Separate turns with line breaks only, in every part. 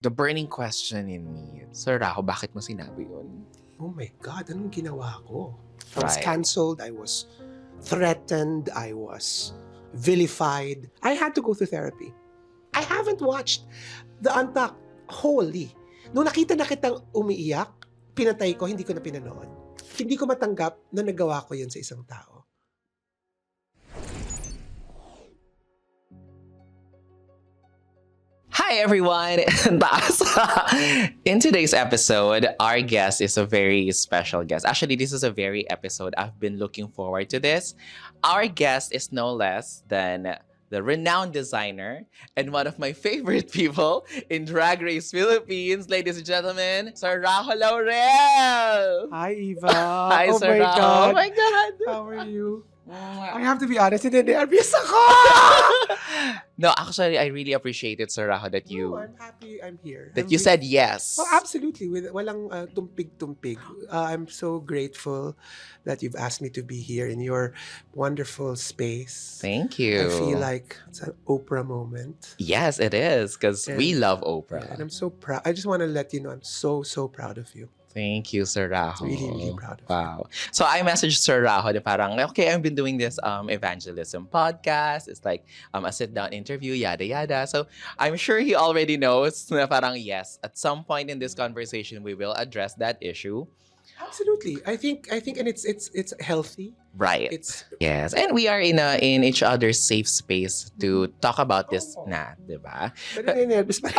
The burning question in me, Sir Rajo, bakit mo sinabi yun?
Oh my God, anong ginawa ko? I was
Right.
cancelled, I was threatened, I was vilified. I had to go to therapy. I haven't watched The Untucked. Holy. Nung nakita na kitang umiiyak, pinatay ko, hindi ko na pinanood. Hindi ko matanggap na nagawa ko yun sa isang tao.
Hi everyone! In today's episode, our guest is a very special guest. Actually, this is a very episode I've been looking forward to this. Our guest is no less than the renowned designer and one of my favorite people in Drag Race Philippines, ladies and gentlemen, Sir Rajo Laurel!
Hi, Eva.
Hi,
Oh
Sir
my
Rajo.
God.
Oh my God!
How are you? I have to be honest, nervous ako!
No, actually, I really appreciate it, Sir Rajo, that you
No, I'm happy I'm here.
that you said yes.
Oh, absolutely. Walang tumpig-tumpig. I'm so grateful that you've asked me to be here in your wonderful space.
Thank you.
I feel like it's an Oprah moment.
Yes, it is, because we
And-
love
Yeah,
Oprah.
and I'm so proud. I just want to let you know I'm so proud of you.
Thank you, Sir Rajo.
Really proud of you.
Wow. So I messaged Sir Rajo na parang, okay, I've been doing this evangelism podcast. It's like a sit-down interview, yada yada. So I'm sure he already knows na parang yes, at some point in this conversation, we will address that issue.
Absolutely. I think and it's healthy.
Right.
It's
Yes, and we are in each other's safe space to talk about this na, di ba?
pero nervous pa.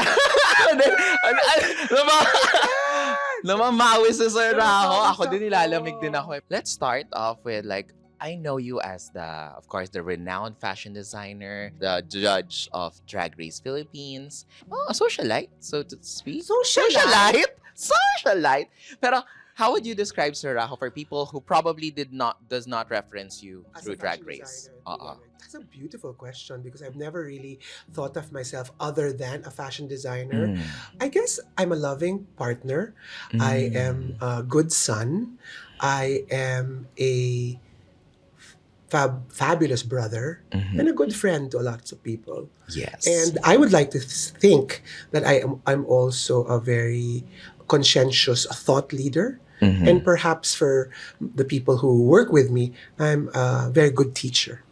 Namamawi si Sir Rajo. Ako din, nilalamig din ako. Let's start off with I know you as of course, the renowned fashion designer, the judge of Drag Race Philippines. Oh, a socialite, so to speak.
Socialite?
Socialite? Pero, how would you describe Sir Rajo for people who probably does not reference you
As
through
a
Drag
fashion
Race?
designer, That's a beautiful question because I've never really thought of myself other than a fashion designer.
Mm.
I guess I'm a loving partner. I am a good son. I am a fabulous brother
Mhm.
and a good friend to lots of people.
Yes.
And I would like to think that I'm also a very conscientious thought leader.
Mhm.
And perhaps for the people who work with me, I'm a very good teacher.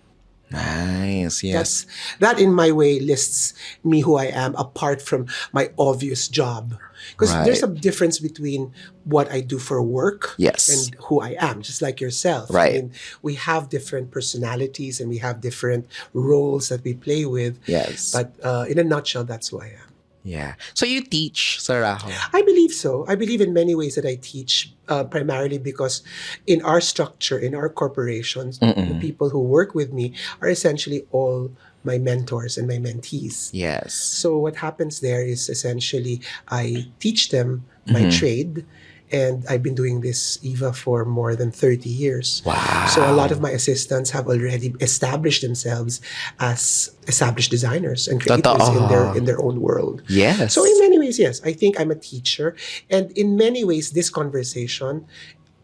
Nice, yes.
That in my way lists me who I am apart from my obvious job. Because there's a difference between what I do for work
Yes.
and who I am, just like yourself.
Right.
I mean, we have different personalities and we have different roles that we play with.
Yes.
But in a nutshell, that's who I am.
Yeah. So you teach, Sir Rajo?
I believe so. I believe in many ways that I teach, primarily because in our structure, in our corporations, the people who work with me are essentially all my mentors and my mentees.
Yes.
So what happens there is essentially I teach them my trade, and I've been doing this, Eva, for more than 30 years.
Wow.
So a lot of my assistants have already established themselves as established designers and creators in their own world.
Yes.
So in many ways, yes, I think I'm a teacher. And in many ways, this conversation,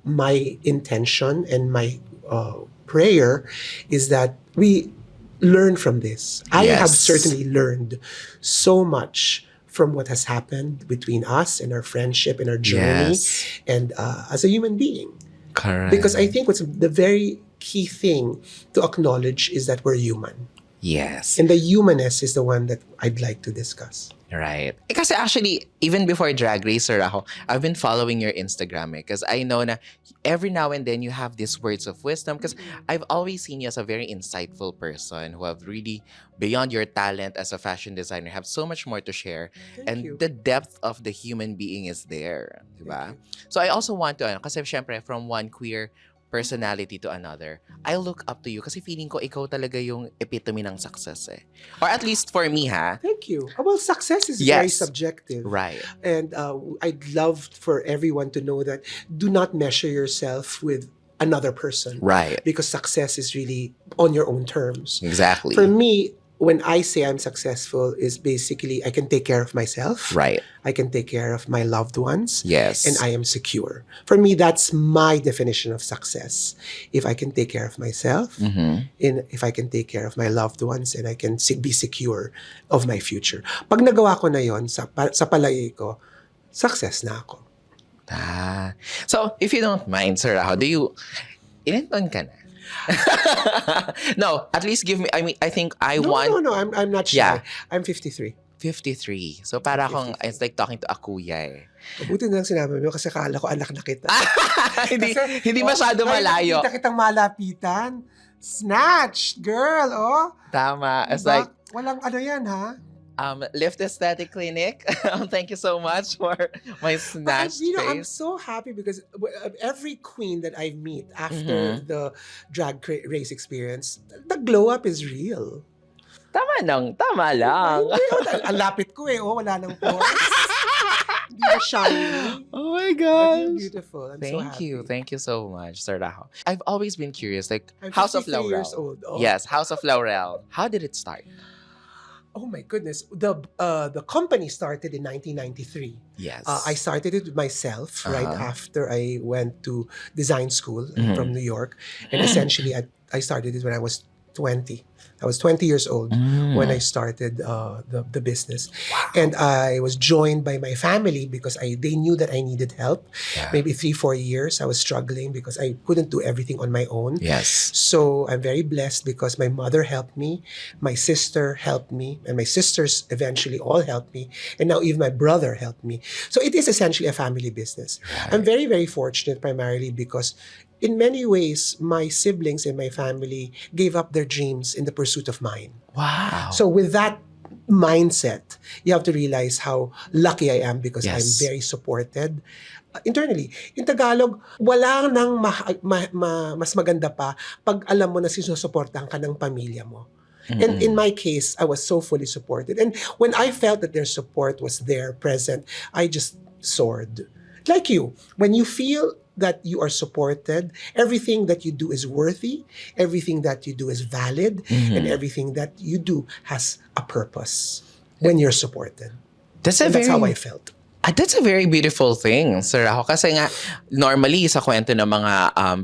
my intention and my prayer is that we learn from this. I have
Yes.
certainly learned so much from what has happened between us and our friendship and our journey
Yes.
and as a human being.
Correct.
Because I think what's the very key thing to acknowledge is that we're human.
Yes.
And the humanness is the one that I'd like to discuss.
Right. Kasi actually, even before Drag Race, Sir Rajo, I've been following your Instagram because I know na every now and then you have these words of wisdom because I've always seen you as a very insightful person who have really, beyond your talent as a fashion designer, have so much more to share.
Thank
And
you.
the depth of the human being is there. Diba?
Thank you.
So I also want to, kasi syempre, from one queer personality to another, I look up to you kasi feeling ko ikaw talaga yung epitome ng success eh. Or at least for me, ha?
Thank you. Well, success is very
Yes.
subjective.
Right.
And I'd love for everyone to know that do not measure yourself with another person.
Right.
Because success is really on your own terms.
Exactly.
For me, when I say I'm successful is basically I can take care of myself.
Right.
I can take care of my loved ones.
Yes.
And I am secure. For me, that's my definition of success. If I can take care of myself,
Mhm.
if I can take care of my loved ones, and I can be secure of my future. Pag nagawa ko na yon sa palagay ko, success na ako.
So, if you don't mind, Sir Rajo, ilan taon ka na? No, at least give me, I think I want...
No, I'm not shy.
Yeah.
I'm 53.
53. So, para akong,
53.
it's like talking to a kuya eh.
Mabuti na lang sinabi mo kasi akala ko anak na kita.
Hindi masyado malayo.
Nakita kitang malapitan. Snatched, girl, oh.
Tama. It's
Diba?
like,
Walang ano yan, ha?
Lift Aesthetic Clinic. Thank you so much for my snatched
I'm
face.
so happy because every queen that I meet after the drag race experience, the glow up is real.
Tama lang.
Hindi, ang lapit ko eh, wala nang pores. Hindi na shiny.
Oh my
But
gosh.
you're beautiful. I'm so happy.
Thank you so much, Sir Rajo. I've always been curious, like
I'm
House of
53
Laurel.
years old. Oh.
Yes, House of Laurel. How did it start?
Oh my goodness. The company started in 1993.
Yes.
I started it myself right
Uh-huh.
after I went to design school
Mhm.
from New York. And essentially, I started it when I was 20. I was 20 years old when I started the business.
Wow.
And I was joined by my family because they knew that I needed help.
Yeah.
Maybe 3-4 years I was struggling because I couldn't do everything on my own.
Yes.
So I'm very blessed because my mother helped me, my sister helped me, and my sisters eventually all helped me. And now even my brother helped me. So it is essentially a family business.
Right.
I'm very, very fortunate primarily because in many ways, my siblings and my family gave up their dreams in the pursuit of mine.
Wow.
So with that mindset, you have to realize how lucky I am because I'm
Yes.
very supported internally. In Tagalog, wala nang mas maganda pa pag alam mo na sinusuportahan ka ng pamilya mo. And in my case, I was so fully supported. And when I felt that their support was there, present, I just soared. Like you, when you feel that you are supported, everything that you do is worthy, everything that you do is valid, and everything that you do has a purpose when you're supported.
That's
That's how I felt.
That's a very beautiful thing, Sir Rajo. Kasi nga, normally sa kwento ng mga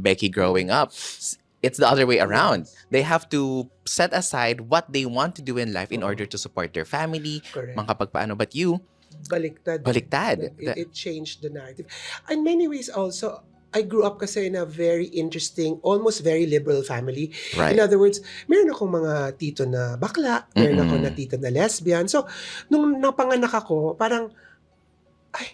Becky growing up, it's the other way around. They have to set aside what they want to do in life in order to support their family,
Correct.
makapagpaano. But you,
Baliktad.
baliktad.
It changed the narrative. In many ways also, I grew up kasi in a very interesting, almost very liberal family.
Right.
In other words, meron akong mga tito na bakla, meron ako na tita na lesbian. So, nung napanganak ako, parang, ay,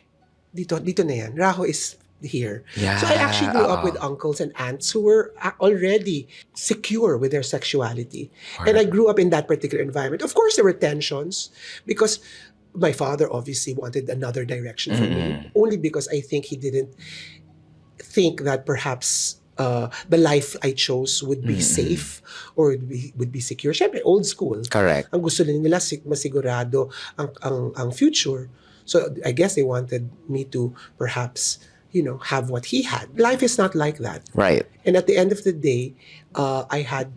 dito na yan. Rajo is here.
Yeah.
So I actually grew up with uncles and aunts who were already secure with their sexuality. And I grew up in that particular environment. Of course, there were tensions because my father obviously wanted another direction for me, only because I think he didn't think that perhaps the life I chose would be safe or would be secure. Siyempre, old school.
Correct.
Ang gusto nila masigurado ang future. So I guess they wanted me to perhaps, have what he had. Life is not like that.
Right.
And at the end of the day, I had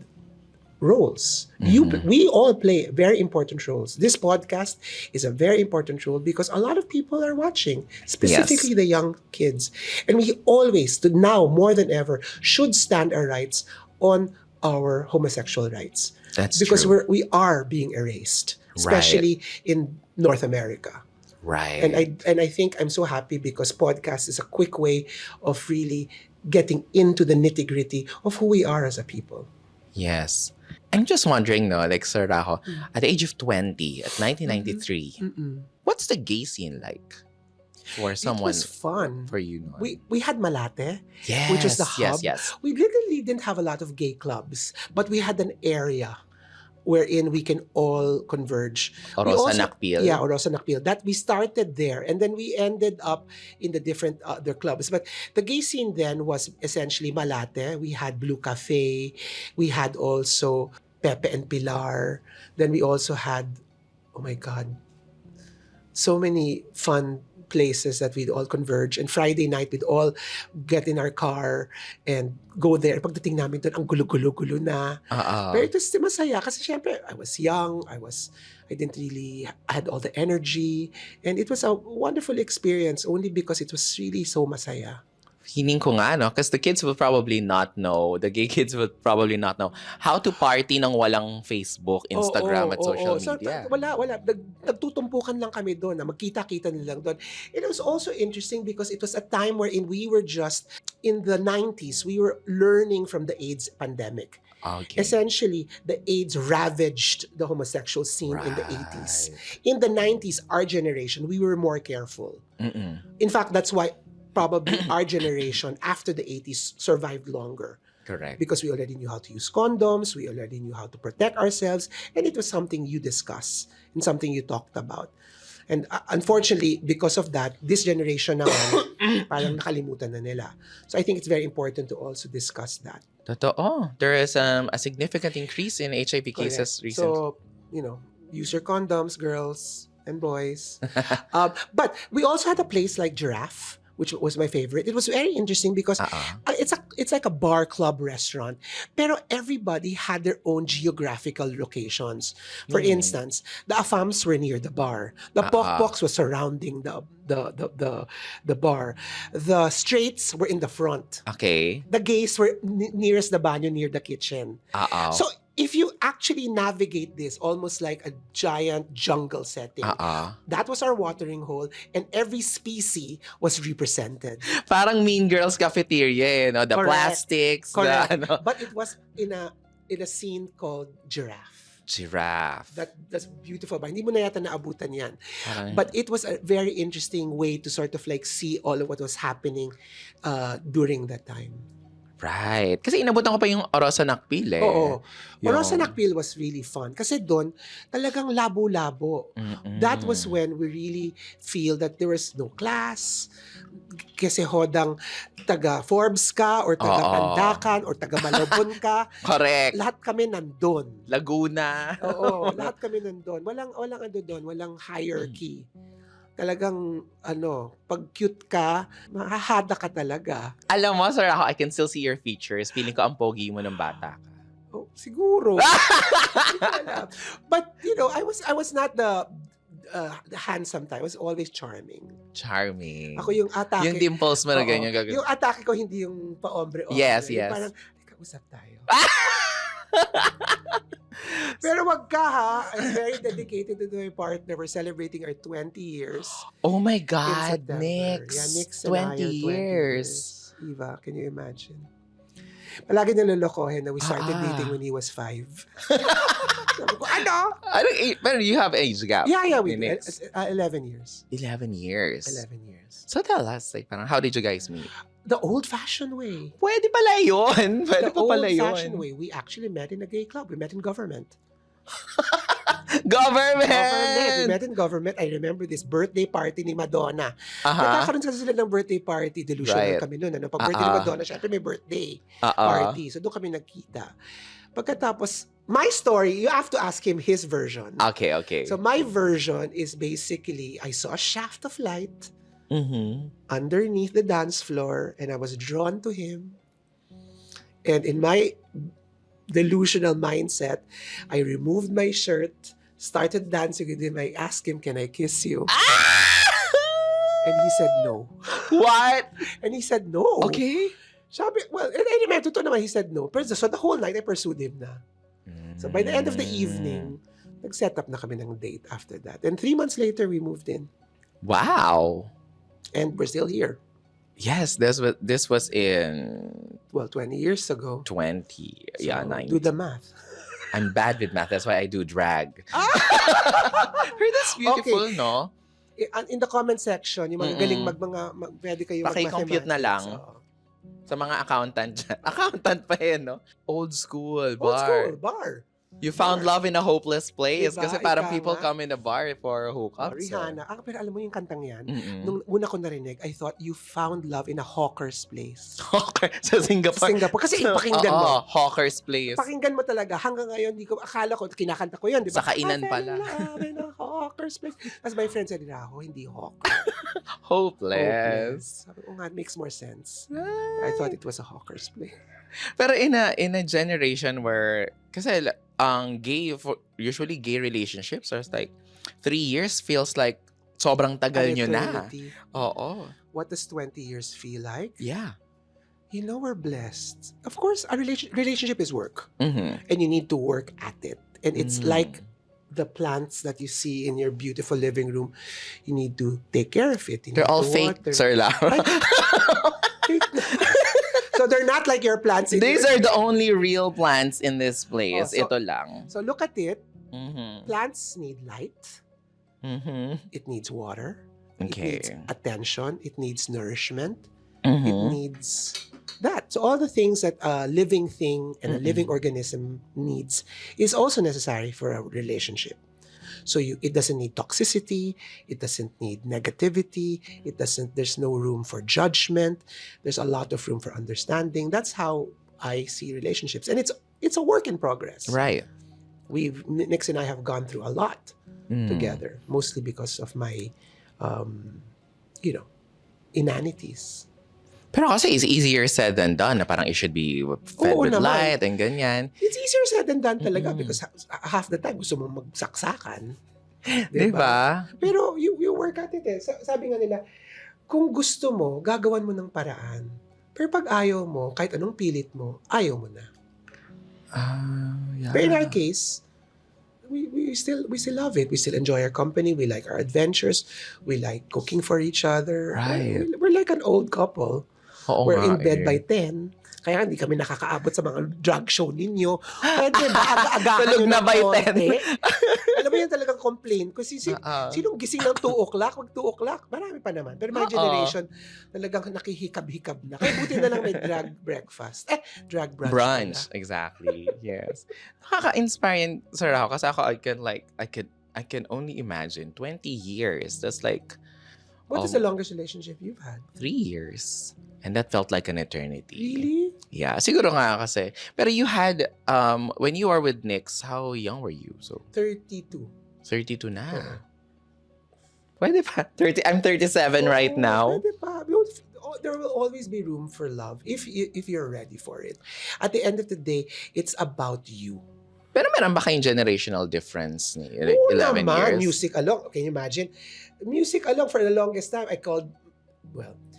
roles. We all play very important roles. This podcast is a very important role because a lot of people are watching, specifically the young kids. And we always, now more than ever, should stand our rights on our homosexual rights.
That's
because
true.
we are being erased, especially in North America.
Right.
And I think I'm so happy because podcast is a quick way of really getting into the nitty-gritty of who we are as a people.
Yes. I'm just wondering, like Sir Rajo, at the age of 20, at 1993, what's the gay scene like for someone?
It was fun.
For you, no?
We had Malate,
Yes.
which was the hub.
Yes.
We literally didn't have a lot of gay clubs, but we had an area wherein we can all converge.
Orosa Nakpil.
Yeah, Orosa Nakpil. That we started there, and then we ended up in the different other clubs. But the gay scene then was essentially Malate. We had Blue Cafe. We had also Pepe and Pilar. Then we also had, oh my God, so many fun places that we'd all converge. And Friday night, we'd all get in our car and go there. Pagdating namin doon, ang gulo-gulo-gulo na. Pero it was masaya kasi syempre, I was young, I didn't really had all the energy. And it was a wonderful experience only because it was really so masaya.
Hining ko nga, no? Because the kids will probably not know, the gay kids will probably not know how to party nang walang Facebook, Instagram, at social media.
So, wala. Nagtutumpukan lang kami doon, na magkita-kita nilang doon. It was also interesting because it was a time wherein we were just, in the 90s, we were learning from the AIDS pandemic.
Okay.
Essentially, the AIDS ravaged the homosexual scene in the 80s. In the 90s, our generation, we were more careful. In fact, that's why probably our generation after the 80s survived longer.
Correct.
Because we already knew how to use condoms, we already knew how to protect ourselves, and it was something you discuss and something you talked about. And unfortunately, because of that, this generation naman, parang nakalimutan na nila. So I think it's very important to also discuss that.
Totoo. There is a significant increase in HIV cases recently.
So, use your condoms, girls and boys. But we also had a place like Giraffe, which was my favorite. It was very interesting because it's like a bar club restaurant, pero everybody had their own geographical locations. For instance, the Afams were near the bar. The Pokpoks was surrounding the bar. The straights were in the front.
Okay.
The gays were nearest the banyo, near the kitchen. So if you actually navigate this almost like a giant jungle setting, that was our watering hole, and every species was represented.
Parang Mean Girls cafeteria, the
Correct.
Plastics.
Correct. But it was in a scene called Giraffe.
Giraffe.
That's beautiful. Ba? Hindi mo na yata naabutan yan. But it was a very interesting way to sort of like see all of what was happening during that time.
Right. Kasi inabutan ko pa yung Orosa Nakpil eh.
Oo. Orosa Nakpil was really fun. Kasi doon, talagang labo-labo. That was when we really feel that there was no class. Kasi hodang taga Forbes ka, or taga Pandakan, or taga Malabon ka.
Correct.
Lahat kami nandun.
Laguna.
Oo. Lahat kami nandun. Walang doon. Walang hierarchy. Talagang, pag cute ka, mahahada ka talaga.
Alam mo, Sir Rajo, I can still see your features. Feeling ko ang pogi mo ng bata ka.
Oh, siguro. But, I was not the handsome type. I was always charming.
Charming.
Ako yung atake.
Yung dimples mo na ganyan gagawin.
Yung atake ko, hindi yung pa-ombre-ombre.
Yes.
Yung parang, kausap tayo. Pero wag ka ha. I'm very dedicated to my partner. We're celebrating our 20 years.
Oh my God,
September.
Nix.
Yeah, Nix and
20
I are 20
years.
Eva, can you imagine? Palagi nilolokohin na we started dating when he was 5. Sabi ko, ano?
Pero you have age gap.
Yeah, we
ni
did.
Nix.
11 years.
11 years.
11 years.
So tell us, like, parang, how did you guys meet?
The old-fashioned way.
Pwede pala yun. Pwede
The
pa pala
old-fashioned
yun.
way. We actually met in a gay club. We met in government.
Government!
We met in government. I remember this birthday party ni Madonna. Nagkakaroon kasi sila ng birthday party. Delusional kami noon. Pag birthday ni Madonna, syempre may birthday party. So doon kami nagkita. Pagkatapos, my story, you have to ask him his version.
Okay.
So my version is basically, I saw a shaft of light underneath the dance floor, and I was drawn to him. And in my delusional mindset, I removed my shirt, started dancing with him. I asked him, "Can I kiss you?" And he said no.
What?
And he said no.
Okay.
Sabi, well, and I remember, totoo naman, he said no. Pero so the whole night, I pursued him na. So by the end of the evening, nag-set up na kami ng date after that. And 3 months later, we moved in.
Wow.
And we're still here.
Yes, this was in
20 years ago.
20.
So,
Yeah, 9.
do the math.
I'm bad with math. That's why I do drag. Heard that's beautiful,
Okay.
no?
In the comment section, yung mga galing pwede kayo
Paki-compute na lang.
So,
Sa mga accountant dyan. Accountant pa yan, no? Old school bar.
old school, bar.
You found love in a hopeless place.
Diba?
Kasi parang
Ika
people
nga.
come in the bar for hookups.
Rihanna. Pero alam mo yung kantang yan,
Mm-mm.
nung una ko narinig, I thought you found love in a hawker's place.
Hawker sa Singapore.
Singapore. Kasi ipakinggan mo.
Hawker's place.
Pakinggan mo talaga. Hanggang ngayon, akala ko, kinakanta ko yan, di ba?
Sa kainan pala.
I fell in love in a hawker's place. As my friend said, Rajo, hindi hawk.
Hopeless.
Sabi ko nga, it makes more sense. I thought it was a hawker's place.
Pero in a generation where, kasi usually gay relationships are like 3 years feels like sobrang tagal
An
nyo na.
eternity.
Oo.
What does 20 years feel like?
Yeah.
You know, we're blessed. Of course, a relationship is work.
Mm-hmm.
And you need to work at it. And it's like the plants that you see in your beautiful living room. You need to take care of it. You
They're
need
all
to
fake,
water.
sir lang.
So they're not like your plants.
These are the only real plants in this place.
Oh, so-
Ito lang.
So look at it.
Mm-hmm.
Plants need light.
Mm-hmm.
It needs water.
Okay.
It needs attention. It needs nourishment. It
Mm-hmm.
needs that. So all the things that a living thing and a living organism needs is also necessary for a relationship. So it doesn't need toxicity, it doesn't need negativity, there's no room for judgment, there's a lot of room for understanding. That's how I see relationships. And it's a work in progress.
Right.
Nix and I have gone through a lot together, mostly because of my inanities.
Pero kasi it's easier said than done na parang it should be fed
Oo
with
naman.
light and ganyan.
It's easier said than done talaga because half the time gusto mong magsaksakan.
Diba?
Pero you work at it eh. Sabi nga nila, kung gusto mo, gagawan mo ng paraan. Pero pag ayaw mo, kahit anong pilit mo, ayaw mo na.
Yeah.
But in our case, we still love it. We still enjoy our company. We like our adventures. We like cooking for each other.
Right.
We're like an old couple.
Oo
We're
nga
in bed
eh.
by 10. Kaya hindi kami nakakaabot sa mga drag show ninyo. Pwede ba aga-agahan
Tulog
nyo
na
ng
by
konti? Alam mo yan talagang complaint. Kasi sinong gising ng 2 o'clock? Wag 2 o'clock. Marami pa naman. Pero my generation, talagang nakihikab-hikab na. Kaya buti na lang may drag breakfast. Drag brunch.
Brunch.
pala.
Exactly. Yes. Nakaka-inspire yan, Sir Rajo. Kasi ako, I can only imagine 20 years. That's like
What is the longest relationship you've had?
3 years. And that felt like an eternity.
Really?
Yeah. Siguro nga kasi. Pero you had, when you were with Nix, how young were you? So,
32.
32 na.
Oo.
Pwede pa. I'm 37 right
Oo,
now.
Pwede pa. There will always be room for love if you're ready for it. At the end of the day, it's about you.
Pero meron ba kayong generational difference ni like
Oo
11
naman,
years?
music alone. Can you imagine? Music alone for the longest time, I called,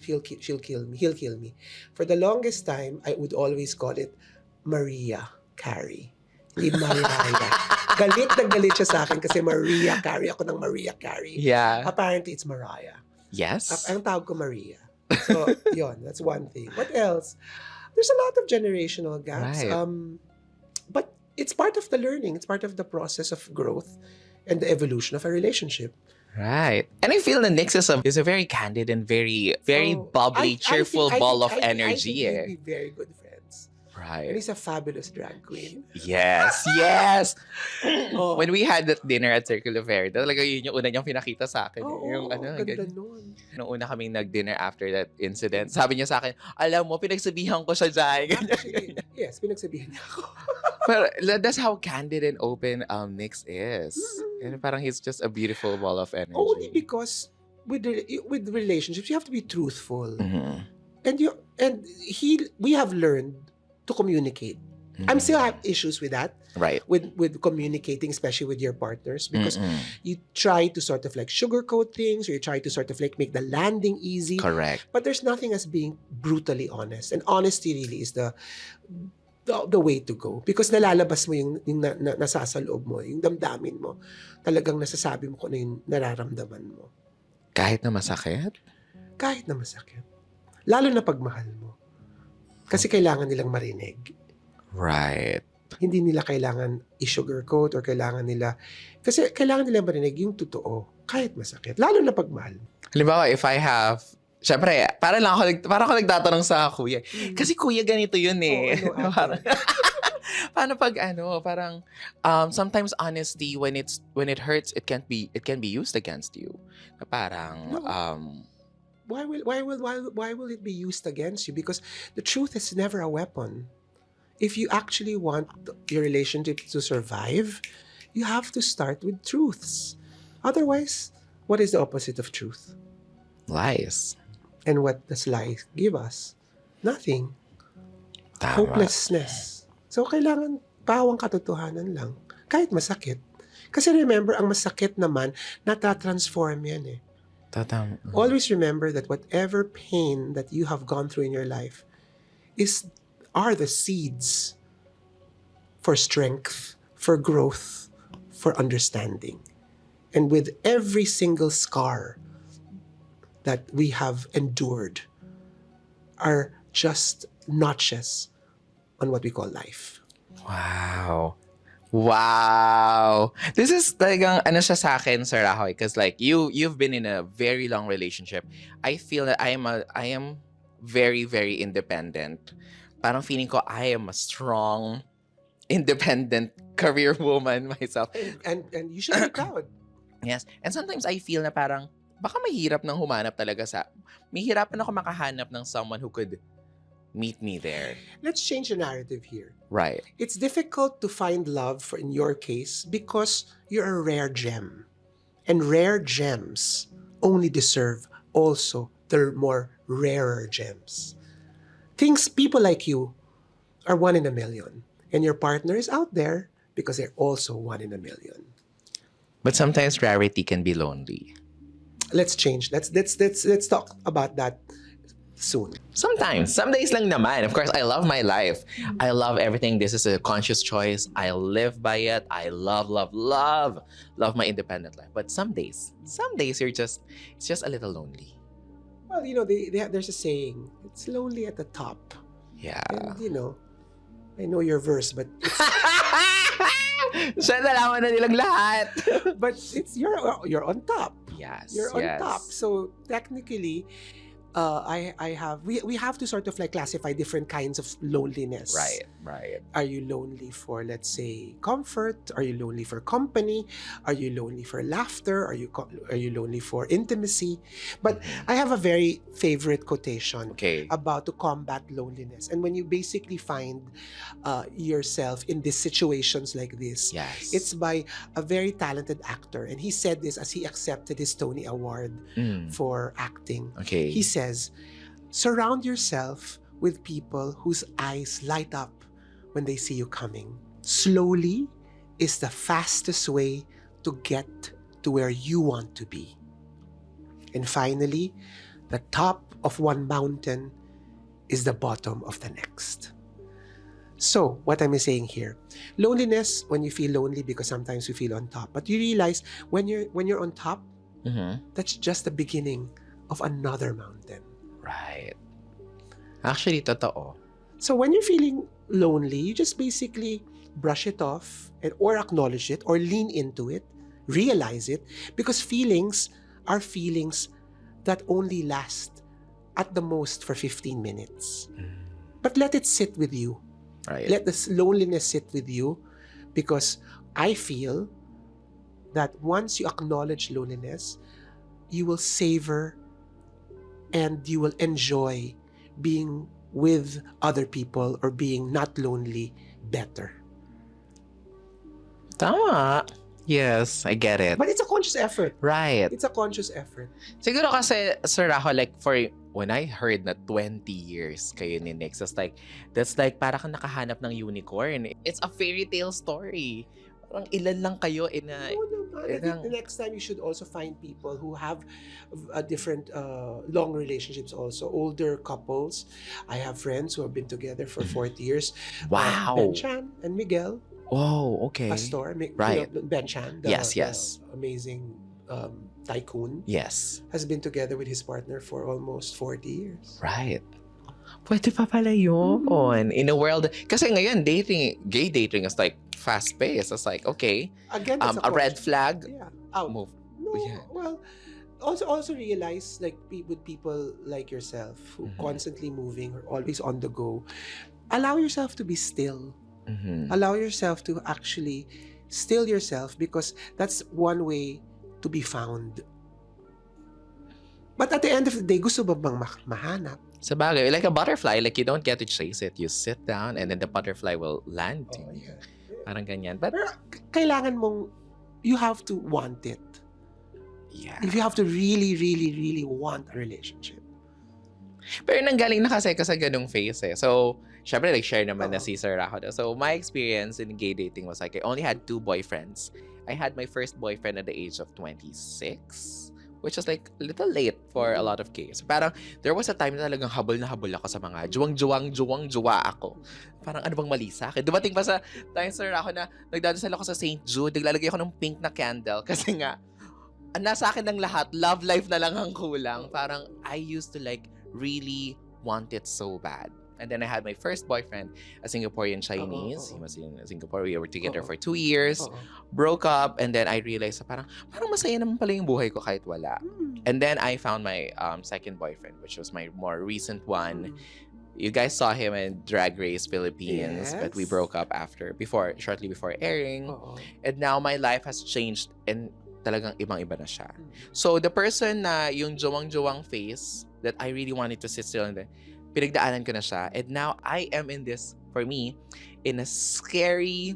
he'll kill me. For the longest time, I would always call it Maria Carey. Hindi Mariah. Galit na galit siya sa akin kasi Maria Carey. Ako ng Maria Carey.
Yeah.
Apparently, it's Mariah.
Yes.
Ang tawag ko Maria. So, yon, that's one thing. What else? There's a lot of generational gaps.
Right.
But it's part of the learning. It's part of the process of growth and the evolution of a relationship.
Right. And I feel the Nix is a very candid and very bubbly, cheerful ball of energy.
I think we'd be very good friends. And
Right.
he's a fabulous drag queen.
Yes. Yes.
Oh.
When we had that dinner at Circle of Air, talaga yun yung una niyang pinakita sa akin.
Oo,
yung
ganda
ganyan.
nun.
Nung una kaming nag-dinner after that incident, sabi niya sa akin, alam mo, pinagsabihan ko siya dyan.
Actually, yes, pinagsabihan niya ako.
Pero that's how candid and open Nix is. And parang he's just a beautiful ball of energy.
Only because with relationships, you have to be truthful.
Mhm.
And we have learned to communicate. I'm still have issues with that,
Right.
with communicating, especially with your partners, because
Mm-mm.
you try to sort of like sugarcoat things, or you try to sort of like make the landing easy.
Correct.
But there's nothing as being brutally honest, and honesty really is the way to go, because nalalabas mo yung nasa sa loob mo, yung damdamin mo. Talagang nasasabi mo kung ano yung nararamdaman mo.
Kahit na masakit?
Kahit na masakit. Lalo na pagmahal mo. Kasi kailangan nilang marinig.
Right.
Hindi nila kailangan i-sugarcoat or kailangan nila, kasi kailangan nila marinig yung totoo. Kahit masakit. Lalo na pagmahal.
Halimbawa, if I have, syempre, parang ako nagtatanong sa kuya. Kasi kuya ganito yun eh.
Oo, ano, ate?
parang, Paano pag parang sometimes honesty when it hurts, it can be used against you. Na parang
No. Why will it be used against you? Because the truth is never a weapon. If you actually want your relationship to survive, you have to start with truths. Otherwise, what is the opposite of truth?
lies.
And what does lies give us? Nothing.
Tama.
Hopelessness. So, kailangan pawang katotohanan lang. Kahit masakit. Kasi remember, ang masakit naman, natatransform yan eh.
Totoo.
Always remember that whatever pain that you have gone through in your life are the seeds for strength, for growth, for understanding. And with every single scar that we have endured are just notches on what we call life.
Wow. Wow. This is talagang ano siya sa akin, Sir Rahoy, because like you've been in a very long relationship. I feel that I am very, very independent. Parang feeling ko I am a strong, independent career woman myself.
And you should be proud.
Yes. And sometimes I feel na parang baka mahirap nang humanap talaga mahirapan ako makahanap ng someone who could meet me there.
Let's change the narrative here.
Right.
It's difficult to find love in your case because you're a rare gem. And rare gems only deserve also the more rarer gems. People like you are 1 in a million. And your partner is out there because they're also 1 in a million.
But sometimes rarity can be lonely.
Let's change. Let's talk about that soon.
Sometimes. Some days lang naman. Of course, I love my life. I love everything. This is a conscious choice. I live by it. I love my independent life. But some days it's just a little lonely.
Well, there's a saying, it's lonely at the top.
Yeah.
And, I know your verse, but
siya nalaman na nilang lahat.
but you're on top.
Yes.
You're on top. So technically, we have to sort of like classify different kinds of loneliness.
Right.
Are you lonely for, let's say, comfort? Are you lonely for company? Are you lonely for laughter? Are you lonely for intimacy? But I have a very favorite quotation about to combat loneliness. And when you basically find yourself in these situations like this,
Yes.
it's by a very talented actor. And he said this as he accepted his Tony Award for acting.
Okay.
He says, surround yourself with people whose eyes light up when they see you coming. Slowly is the fastest way to get to where you want to be. And finally, the top of one mountain is the bottom of the next. So, what am I saying here? Loneliness, when you feel lonely because sometimes you feel on top. But you realize when you're on top, that's just the beginning of another mountain.
Right. Actually, totoo.
So when you're feeling lonely, you just basically brush it off or acknowledge it or lean into it, realize it, because feelings are feelings that only last at the most for 15 minutes. But let it sit with you.
Right.
Let this loneliness sit with you, because I feel that once you acknowledge loneliness, you will savor and you will enjoy being with other people or being not lonely better.
Tama. Yes, I get it.
But it's a conscious effort.
Right.
It's a conscious effort.
Siguro kasi, Sir Rajo, like when I heard na 20 years kayo ni Nix, that's like para kang nakahanap ng unicorn. It's a fairy tale story. Parang ilan lang kayo in a...
I think the next time you should also find people who have a different long relationships also. Older couples. I have friends who have been together for 40 years.
Wow.
Ben Chan and Miguel.
Oh, okay.
Pastor.
Right.
Ben Chan.
Yes.
The amazing tycoon.
Yes.
Has been together with his partner for almost 40 years.
Right. Pwede pa pala yun. In a world... Kasi ngayon, gay dating is like fast-paced. It's like, okay.
Again,
a red flag.
Yeah. Out.
Move.
No,
Yeah.
well, also realize, like, with people like yourself who constantly moving or always on the go, allow yourself to be still.
Mhm.
Allow yourself to actually still yourself, because that's one way to be found. But at the end of the day, gusto ba bang mahanap?
Sa bagay, like a butterfly, like you don't get to chase it. You sit down and then the butterfly will land to you. Parang ganyan. But
Pero kailangan mong, you have to want it.
yeah.
If you have to really, really, really want a relationship.
Pero nanggaling na kasi sa ganung phase eh. So, syempre share naman na
Oo.
si Sir Rajo. So, my experience in gay dating was like, I only had 2 boyfriends. I had my first boyfriend at the age of 26, which was like a little late for a lot of gays. Parang, there was a time na talagang habol na habol ako sa mga juwang-juwa ako. Parang ano bang mali sa akin? Dumating pa sa time, Sir Rajo, na nagdadasal ako sa St. Jude, naglalagay ako ng pink na candle kasi nga, nasa akin ng lahat, love life na lang ang kulang. Parang, I used to like really want it so bad. And then I had my first boyfriend, a Singaporean Chinese. He was in Singapore. We were together for 2 years. Broke up. And then I realized parang masaya naman pala yung buhay ko kahit wala. And then I found my second boyfriend, which was my more recent one. You guys saw him in Drag Race Philippines, but we
Yes.
broke up shortly before airing. And now my life has changed and talagang ibang-iba na siya. So the person na yung jowang-jowang face that I really wanted to sit still and pinagdaanan ko na siya. And now I am in this, for me, in a scary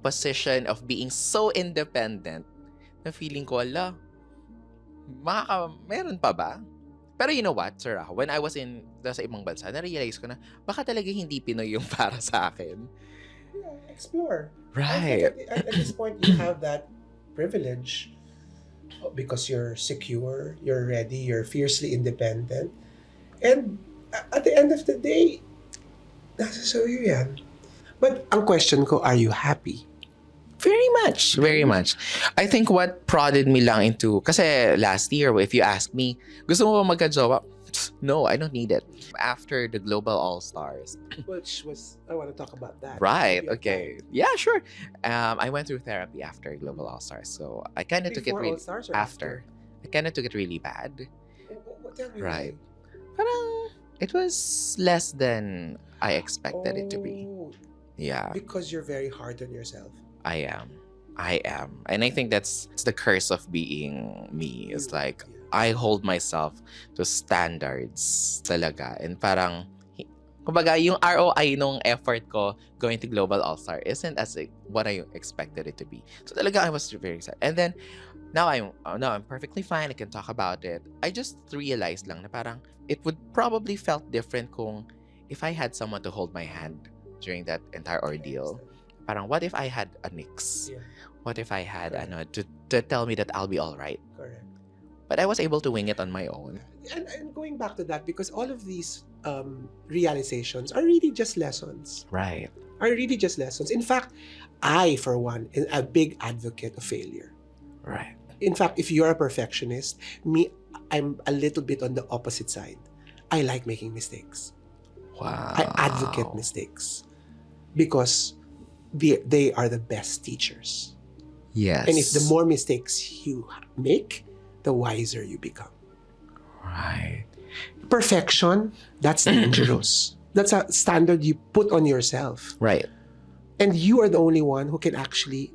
position of being so independent na feeling ko, meron pa ba? Pero you know what, Sir Rajo, when I was sa ibang bansa, na-realize ko na baka talaga hindi Pinoy yung para sa akin.
Yeah, explore.
Right.
At this point, you have that privilege because you're secure, you're ready, you're fiercely independent. And at the end of the day, nasa sa'yo yan. But ang question ko, are you happy?
Very much. Very much. I think what prodded me lang into, kasi last year, if you ask me, gusto mo ba magka-jowa? No, I don't need it. After the Global All-Stars.
Which was, I want to talk about that.
Right,
Maybe
okay. Yeah, sure. I went through therapy after Global All-Stars. So I kind of took it
Before
really
All-Stars or
after. I kind of took it really bad.
Tell me
Right.
why.
Parang it was less than I expected it to be.
Oh,
Yeah,
because you're very hard on yourself.
I am. And I think it's the curse of being me. It's like I hold myself to standards talaga. And parang, kumbaga, yung ROI nung effort ko going to Global All-Star isn't as what I expected it to be. So talaga, I was very sad. And then, now I'm perfectly fine. I can talk about it. I just realized lang na parang, it would probably felt different kung if I had someone to hold my hand during that entire ordeal. Parang, what if I had a nix?
Yeah.
What if I had
Correct.
to tell me that I'll be all right?
Correct.
But I was able to wing it on my own.
And going back to that, because all of these realizations are really just lessons.
Right.
Are really just lessons. In fact, I, for one, am a big advocate of failure.
Right.
In fact, if you're a perfectionist, I'm a little bit on the opposite side. I like making mistakes.
Wow.
I advocate mistakes because they are the best teachers.
Yes.
And if the more mistakes you make, the wiser you become.
Right.
Perfection, that's dangerous. That's a standard you put on yourself.
Right.
And you are the only one who can actually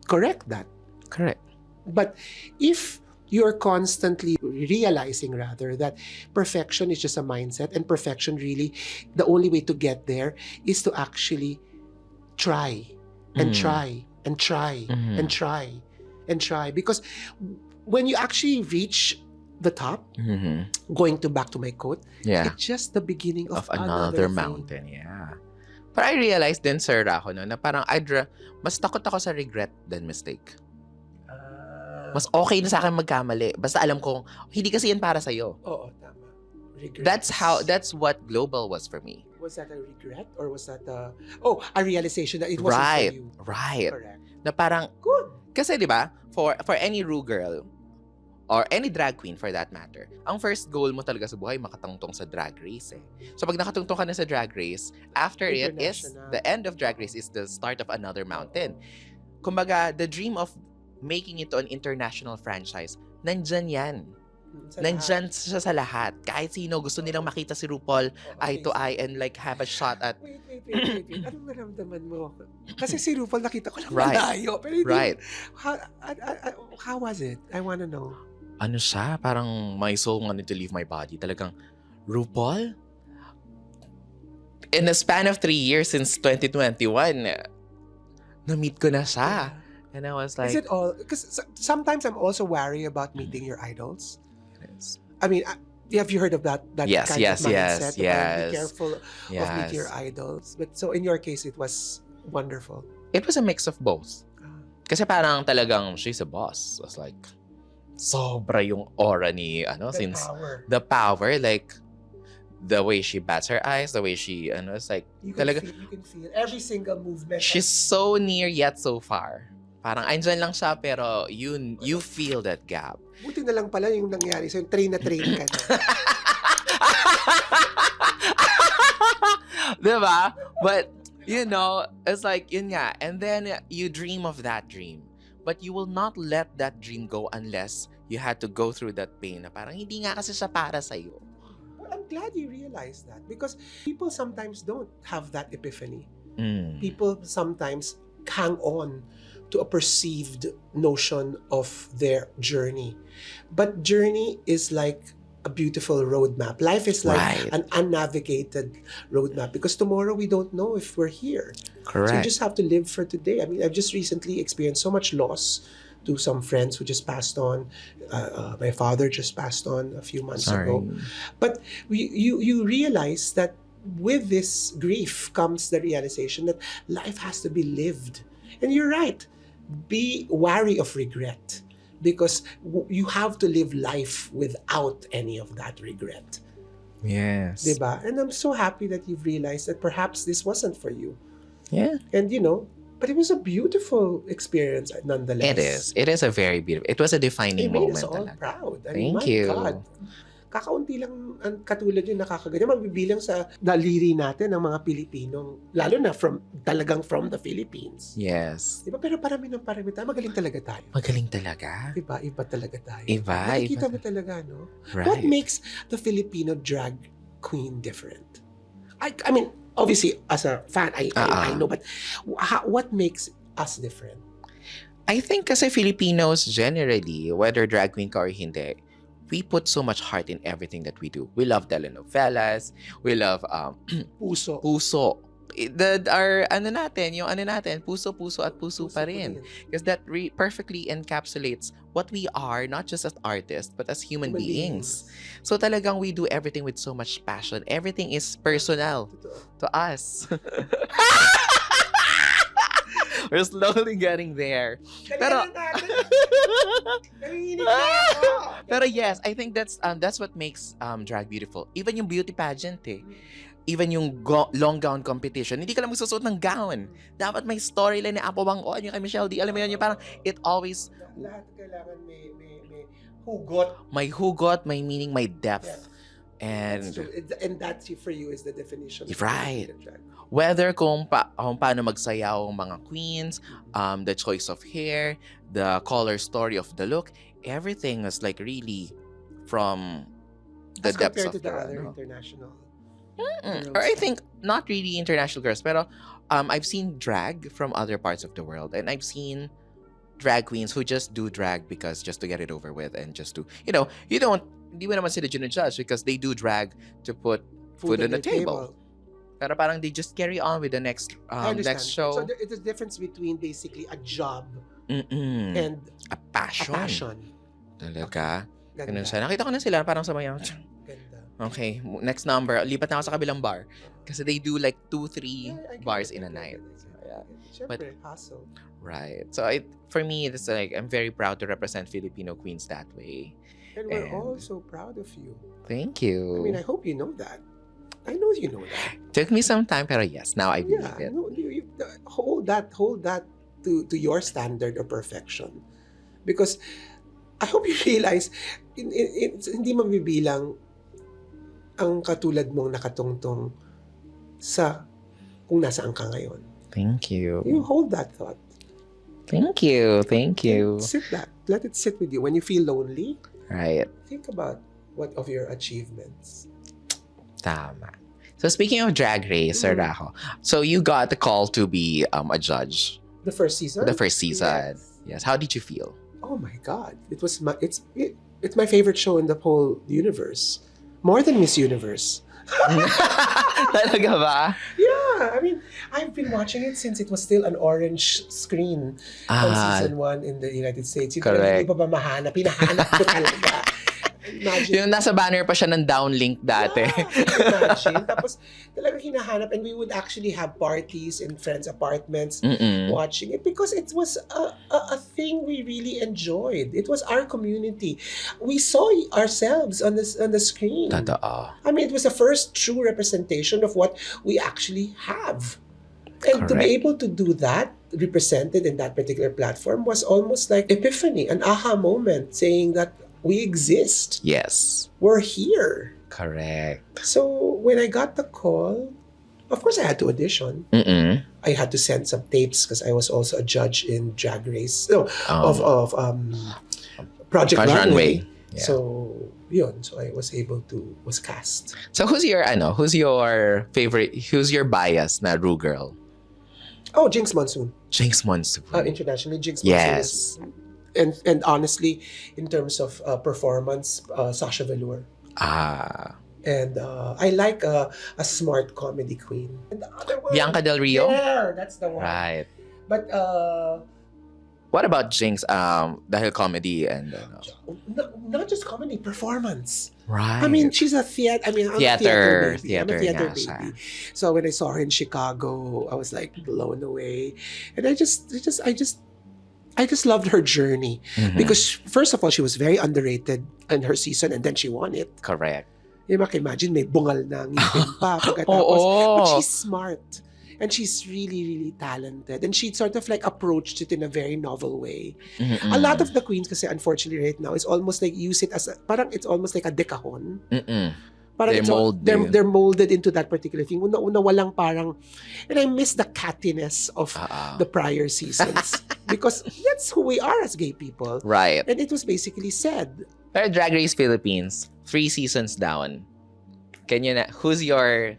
correct that.
Correct.
But if you're constantly realizing rather that perfection is just a mindset, and perfection really, the only way to get there is to actually try and try and try and try and try. Because when you actually reach the top, going back to my quote,
Yeah.
it's just the beginning of
Another
thing.
mountain. Yeah. But I realized din, Sir Rajo, no, na parang mas takot ako sa regret than mistake. Mas okay na sa akin magkamali. Basta alam kong, hindi kasi yan para sa'yo.
Oo, tama. Regret.
That's what Global was for me.
Was that a regret or was that a realization that it wasn't
Right.
for you?
Right.
Correct.
Na parang,
Good.
kasi di ba, for any Ru girl, or any drag queen for that matter, ang first goal mo talaga sa buhay, makatungtong sa drag race eh. So pag nakatungtong ka na sa drag race, after it is,
International.
the end of drag race is the start of another mountain. Kumbaga, the dream of making it to an international franchise, nandyan yan.
Sa
Nandyan
lahat.
siya sa lahat. Kahit sino gusto nilang makita si RuPaul eye to eye and like have a shot at
Wait. Anong naramdaman mo? Kasi si RuPaul nakita ko lang
Right.
malayo. Pero hindi,
Right.
how was it? I wanna know.
Ano siya? Parang my soul wanted to leave my body. Talagang, RuPaul? In a span of 3 years since 2021, na-meet ko na siya. And I was like,
Is it all? Because sometimes I'm also wary about meeting your idols. I mean, have you heard of that
Yes,
kind
yes,
of mindset?
yes,
Na parang
yes.
Be careful of meeting your idols. But so in your case, it was wonderful.
It was a mix of both. Kasi parang talagang she's a boss. I was like, sobra yung aura ni, the power, like, the way she bats her eyes, the way she, it's like,
You can feel every single movement.
she's so near yet so far. Parang andyan lang siya pero you feel that gap.
Buti na lang pala yung nangyari. So, train ka na.
Diba? But, it's like, yun nga. And then, you dream of that dream. But you will not let that dream go unless you had to go through that pain na parang hindi nga kasi siya para sa'yo.
Well, I'm glad you realized that because people sometimes don't have that epiphany. People sometimes hang on to a perceived notion of their journey. But journey is like a beautiful roadmap. Life is like an unnavigated roadmap because tomorrow we don't know if we're here.
Correct.
So you just have to live for today. I mean, I've just recently experienced so much loss to some friends who just passed on. My father just passed on a few months ago. But you realize that with this grief comes the realization that life has to be lived. And you're right. Be wary of regret because you have to live life without any of that regret.
Yes.
Diba? And I'm so happy that you've realized that perhaps this wasn't for you.
Yeah.
And but it was a beautiful experience nonetheless.
It is a very beautiful. It was a defining
It made
moment.
us all
talaga.
proud. I
Thank
mean, my
you.
God. Kakaunti lang ang katulad yung nakakaganyan. Mabibilang sa daliri natin ng mga Pilipinong, lalo na talagang from the Philippines.
Yes.
Diba? Pero parami tayo. Magaling talaga tayo.
Magaling talaga.
Diba? Iba talaga tayo.
Iba.
Nakikita mo talaga, no?
Right.
What makes the Filipino drag queen different? I mean, obviously, as a fan, I know, but what makes us different?
I think kasi Filipinos generally, whether drag queen ka or hindi, we put so much heart in everything that we do. We love telenovelas. We love
Puso.
Yung puso at puso pa rin. Because that perfectly encapsulates what we are, not just as artists, but as human beings. So talagang we do everything with so much passion. Everything is personal to us. We're slowly getting there. Pero yes, I think that's what makes drag beautiful. Even yung beauty pageant even yung long gown competition, hindi ka lang magsusuot ng gown. Dapat may storyline ni Apo Bang-on, yung kay Michelle D. Alam mo yun, yung parang it always...
Lahat kailangan may hugot.
May hugot, may meaning, may depth.
Yeah.
And
that for you is the definition.
Right. Whether kung paano magsayaw ang mga queens, the choice of hair, the color story of the look, everything is like really from the depths of
compared to the other international girls.
Or I think not really international girls, pero I've seen drag from other parts of the world, and I've seen drag queens who just do drag because just to get it over with and just to, hindi mo naman sila judge because they do drag to put food on the table. Pero parang they just carry on with the next show.
So it's a difference between basically a job
and a passion. Talaga. Ganun siya. Nakita ko na sila parang sabayan.
Ganda.
Okay, next number. Lipat na ako sa kabilang bar. Kasi they do like 2-3 bars in a night.
Yeah. Siyempre, hustle.
Right. So for me, it's like I'm very proud to represent Filipino queens that way.
And we're all so proud of you.
Thank you.
I mean, I hope you know that. I know you know that.
Took me some time, pero yes, now I believe it.
No, you hold that to your standard of perfection. Because I hope you realize, hindi mabibilang ang katulad mong nakatungtong sa kung nasaan ka ngayon.
Thank you.
You hold that thought.
Thank you.
Let it sit with you. When you feel lonely,
Right.
Think about what of your achievements.
Tama. So speaking of Drag Race, Sir Rajo, so you got the call to be a judge
The first season?
the first season.
Yes.
Yes. How did you feel?
Oh my God. It's my favorite show in the whole universe. More than Miss Universe.
Talaga ba?
Yeah, I mean, I've been watching it since it was still an orange screen on season 1 in the United States. Yung
Correct.
hindi pa ba mahanap? Hinahanap ko talaga. Imagine.
Yung nasa banner pa siya ng downlink dati.
Yeah, imagine. Tapos talagang hinahanap, and we would actually have parties in friends' apartments watching it because it was a thing we really enjoyed. It was our community. We saw ourselves on the screen.
Totoo.
I mean, it was the first true representation of what we actually have. And to be
Correct.
able to do that, represented in that particular platform, was almost like epiphany, an aha moment, saying that we exist.
Yes.
We're here.
Correct.
So when I got the call, of course I had to audition. I had to send some tapes because I was also a judge in Drag Race. No, of Project Runway.
Yeah.
So yun, so I was cast.
So who's your favorite, who's your bias na Ru girl?
Oh, Jinx Monsoon.
Jinx Monsoon.
Internationally, Jinx Monsoon
Yes.
is, and honestly, in terms of performance, Sasha Velour. And I like a smart comedy queen. And the other one,
Bianca Del Rio?
Yeah, that's the one.
Right.
But
What about Jinx? Dahil comedy and
not just comedy, performance.
right.
I mean, she's a theater. I'm a
Theater
theater baby. I'm a theater
nga siya.
baby. So when I saw her in Chicago, I was like blown away, and I just loved her journey because first of all, she was very underrated in her season, and then she won it.
Correct.
You imagine may bungal na ngipin pa pagkatapos.
Oo.
But she's smart. And she's really, really talented. And she sort of like approached it in a very novel way. A lot of the queens kasi unfortunately right now is almost like use it as parang it's almost like a decahon. Parang they're molded into that particular thing. Una walang parang, and I miss the cattiness of the prior seasons because that's who we are as gay people.
Right.
And it was basically said.
Pero Drag Race Philippines, 3 seasons down. Who's your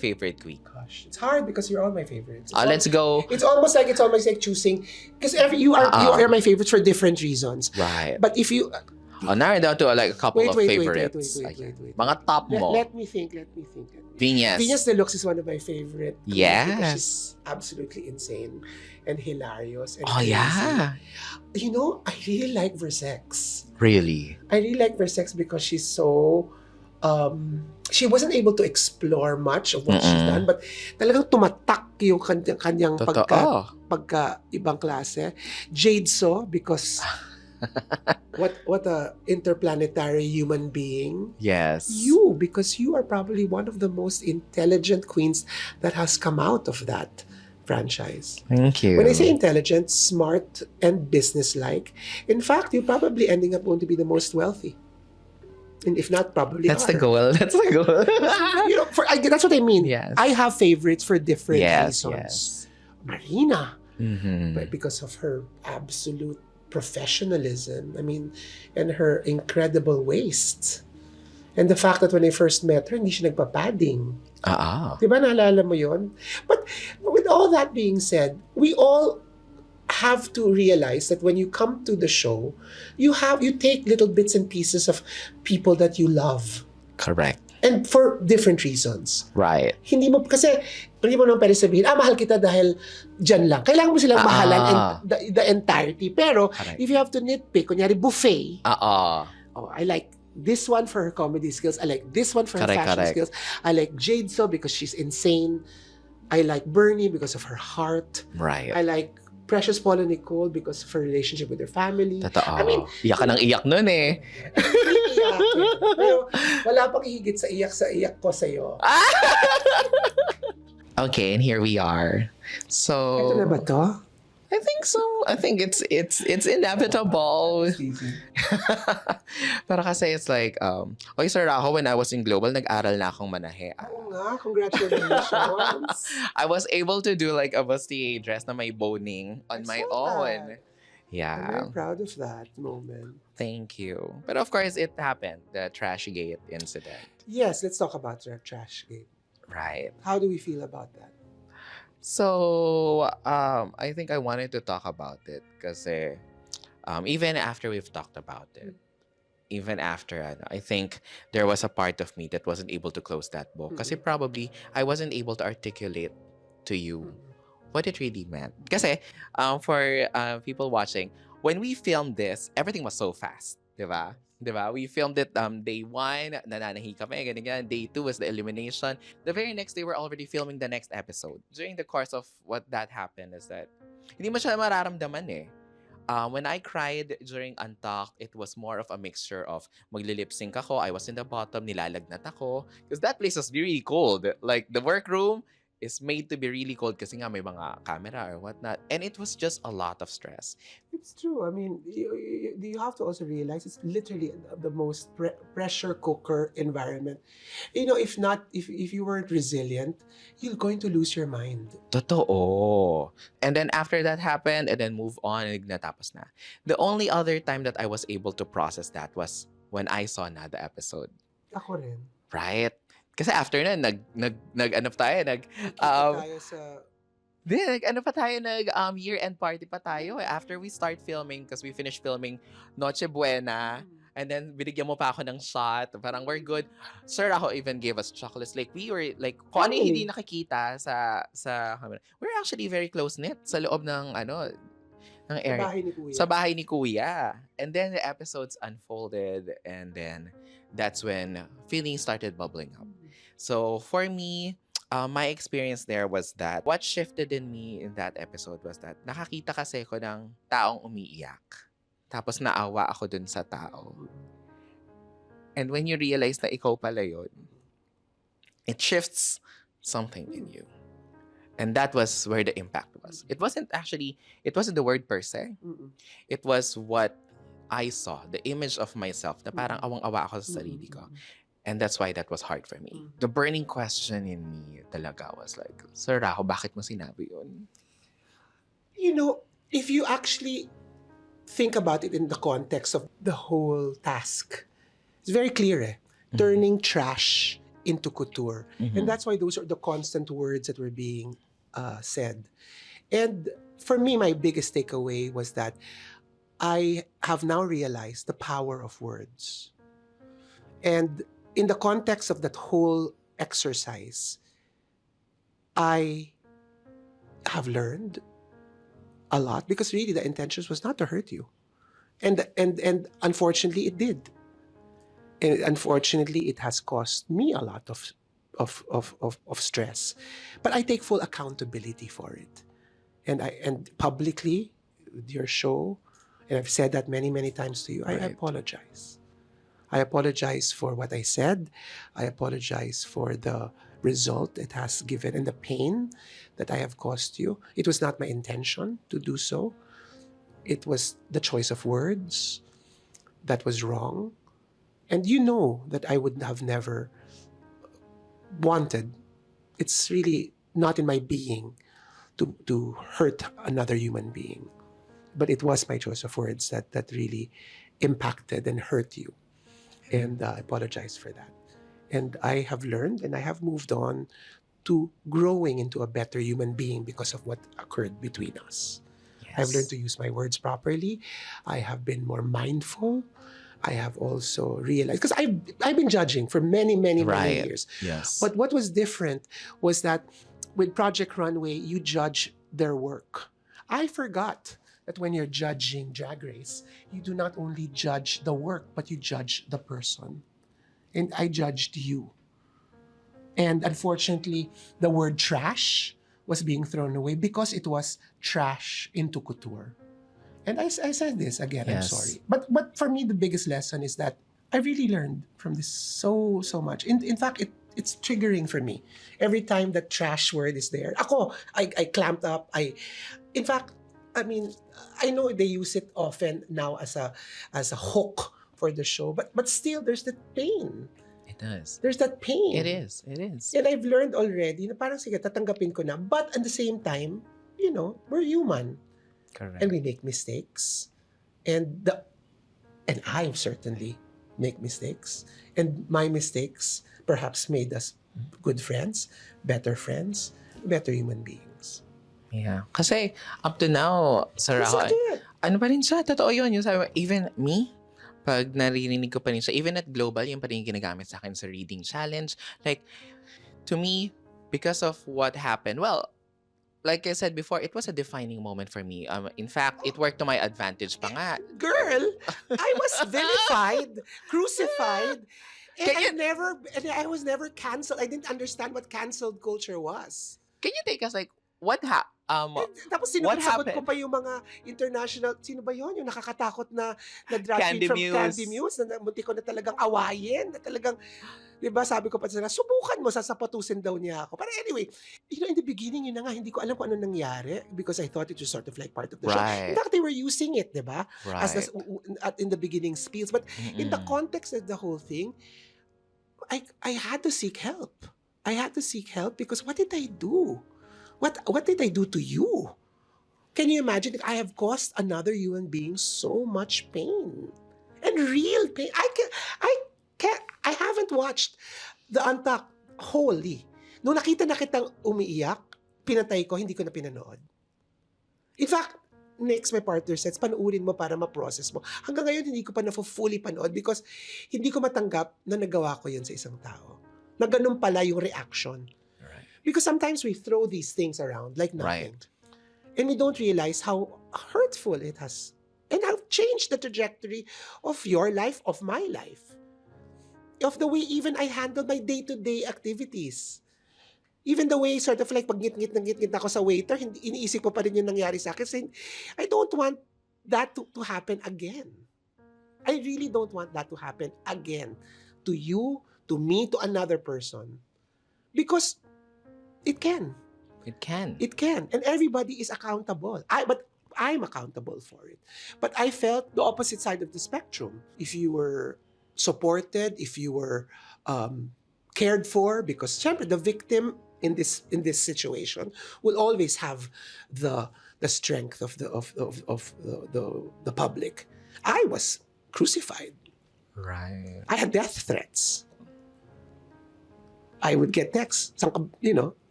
favorite queen?
Gosh, it's hard because you're all my favorites.
Let's go.
It's almost like choosing because you are my favorites for different reasons.
Right.
But if you
Narrow down to like a couple of favorites.
wait.
Mga top mo.
Let me think.
Venus.
Venus Deluxe is one of my favorite.
Yes.
Because she's absolutely insane and hilarious. And
Oh, yeah.
You know, I really like Versex.
Really?
I really like Versex because she's so she wasn't able to explore much of what she's done, but talagang tumatak yung kanyang pagka ibang klase. Jade So, because what a interplanetary human being.
Yes.
You, because you are probably one of the most intelligent queens that has come out of that franchise.
Thank you.
When I say intelligent, smart, and businesslike, in fact, you're probably ending up going to be the most wealthy. And if not, probably
That's
are.
the goal. That's the goal.
You know, that's what I mean.
Yes.
I have favorites for different reasons.
Yes.
Marina,
Mm-hmm.
but because of her absolute professionalism, I mean, and her incredible waist. And the fact that when I first met her, hindi siya nagpapadding. Diba, naalala mo yon? But with all that being said, we all have to realize that when you come to the show, you take little bits and pieces of people that you love.
Correct.
And for different reasons.
Right.
Hindi mo naman pwede sabihin, mahal kita dahil dyan lang. Kailangan mo silang mahalan and the entirety. Pero,
Correct.
if you have to nitpick, kunyari buffet, I like this one for her comedy skills. I like this one for her fashion skills. I like Jade So because she's insane. I like Bernie because of her heart.
Right.
I like Precious Paula Nicole because of her relationship with her family.
Totoo.
I mean,
iyak ka ng iyak nun eh.
iyak eh. Pero wala pang hihigit sa iyak ko sa'yo.
Okay, and here we are. So
Ito na ba to?
I think so. I think it's inevitable. Para kasi it's like, okay, Sir Rajo, when I was in Global, nag-aral na akong manahe.
Oo nga, congratulations.
I was able to do like a bustier dress na may boning on my own.
I'm very
Yeah.
proud of that moment.
Thank you. But of course, it happened, the Trash Gate incident.
Yes, let's talk about the trash gate.
Right.
How do we feel about that?
So, I think I wanted to talk about it because even after we've talked about it, even after, I think there was a part of me that wasn't able to close that book kasi
Mm-mm.
probably I wasn't able to articulate to you
Mm-mm.
what it really meant. Kasi for people watching, when we filmed this, everything was so fast, di ba? Di ba? We filmed it day 1, nananahi kami, ganyan. Day 2 was the elimination. The very next day, we're already filming the next episode. During the course of what that happened is that hindi mo siya mararamdaman eh. When I cried during Untalked, it was more of a mixture of maglilip sync ako, I was in the bottom, nilalagnat ako. Because that place was really cold. Like, the workroom is made to be really cold kasi nga may mga camera or whatnot. And it was just a lot of stress.
It's true. I mean, you have to also realize it's literally the most pressure cooker environment. You know, if you weren't resilient, you're going to lose your mind.
Totoo. And then after that happened, and then move on, and natapos na. The only other time that I was able to process that was when I saw na the episode.
Ako rin.
Right? Kasi after na, ano pa tayo,
Kita tayo sa...
ano pa tayo, year-end party pa tayo eh. After we start filming, because we finished filming Noche Buena, and then binigyan mo pa ako ng shot, parang we're good. Sir Rajo even gave us chocolates. Like, we were, like, kung ano yung hindi nakikita sa camera. We're actually very close-knit sa loob ng, ng
Sa
area.
bahay ni Kuya.
Sa bahay ni Kuya. And then the episodes unfolded, and then that's when feelings started bubbling up. So for me, my experience there was that what shifted in me in that episode was that nakakita kasi ko ng taong umiiyak. Tapos naawa ako dun sa tao. And when you realize na ikaw pala yun, it shifts something in you. And that was where the impact was. It wasn't the word per se. It was what I saw, the image of myself, na parang awang-awa ako sa sarili ko. And that's why that was hard for me. The burning question in me talaga was like, Sir Rajo, bakit mo sinabi yun?
You know, if you actually think about it in the context of the whole task, it's very clear eh. Turning trash into couture. And that's why those are the constant words that were being said. And for me, my biggest takeaway was that I have now realized the power of words. And in the context of that whole exercise, I have learned a lot because really the intention was not to hurt you. And unfortunately it did. And unfortunately it has caused me a lot of stress. But I take full accountability for it. And publicly with your show, and I've said that many, many times to you, I apologize. I apologize for what I said. I apologize for the result it has given and the pain that I have caused you. It was not my intention to do so. It was the choice of words that was wrong. And you know that I would have never wanted. It's really not in my being to hurt another human being. But it was my choice of words that really impacted and hurt you. And I apologize for that. And I have learned and I have moved on to growing into a better human being because of what occurred between us. Yes. I've learned to use my words properly. I have been more mindful. I have also realized, because I've been judging for many years.
Yes.
But what was different was that with Project Runway, you judge their work. I forgot that when you're judging Drag Race, you do not only judge the work, but you judge the person. And I judged you. And unfortunately, the word trash was being thrown away because it was trash into couture. And I said this again, yes. I'm sorry. But for me, the biggest lesson is that I really learned from this so much. In fact, it's triggering for me. Every time that trash word is there, I clamped up. In fact, I mean, I know they use it often now as a hook for the show, but still there's that pain.
It does.
There's that pain.
It is.
And I've learned already na parang sige, tatanggapin ko na. But at the same time, you know, we're human.
Correct.
And we make mistakes. And I certainly make mistakes. And my mistakes perhaps made us good friends, better human beings.
Yeah. Kasi up to now, sa
That's
Rajo,
it.
ano pa rin siya? Totoo yun. Yung sabi, even me, pag naririnig ko pa rin siya, even at global, yung pa rin yung ginagamit sa akin sa reading challenge. Like, to me, because of what happened, well, like I said before, it was a defining moment for me. In fact, it worked to my advantage pa nga.
Girl, I was vilified, crucified, and
Can
I was never canceled. I didn't understand what canceled culture was.
Can you take us like, what
Tapos
What
sinusagot ko
happened?
pa yung mga international, sino ba yun? Yung nakakatakot na drag queen
Candy
from
Muse.
Candy Muse, na munti ko na talagang awayin, na talagang, di ba, sabi ko pa sila, subukan mo, sasapatusin daw niya ako. Pero anyway, in the beginning, yun na nga, hindi ko alam kung ano nangyari because I thought it was sort of like part of the show. In
Right.
fact, they were using it, di ba? As
Right.
in the beginning spiels. But in the
Mm-mm.
context of the whole thing, I had to seek help. I had to seek help because what did I do? What did I do to you? Can you imagine that I have caused another human being so much pain? And real pain. I haven't watched the Untucked wholly. Nung nakita na kitang umiiyak, pinatay ko, hindi ko na pinanood. In fact, next my partner says, panuurin mo para ma-process mo. Hanggang ngayon, hindi ko pa na-fully panood because hindi ko matanggap na nagawa ko yun sa isang tao. Na ganun pala yung reaction.
Right.
Because sometimes we throw these things around like nothing.
Right.
And we don't realize how hurtful it has and how changed the trajectory of your life, of my life. Of the way even I handle my day-to-day activities. Even the way sort of like pag ngit-ngit ako sa waiter, hindi, iniisip ko pa rin yung nangyari sa akin. Saying, I don't want that to happen again. I really don't want that to happen again. To you, to me, to another person. Because it can.
It can.
It can. And everybody is accountable. But I'm accountable for it. But I felt the opposite side of the spectrum. If you were supported, if you were cared for, because syempre, the victim in this situation will always have the strength of the public. I was crucified.
Right.
I had death threats. I would get texts.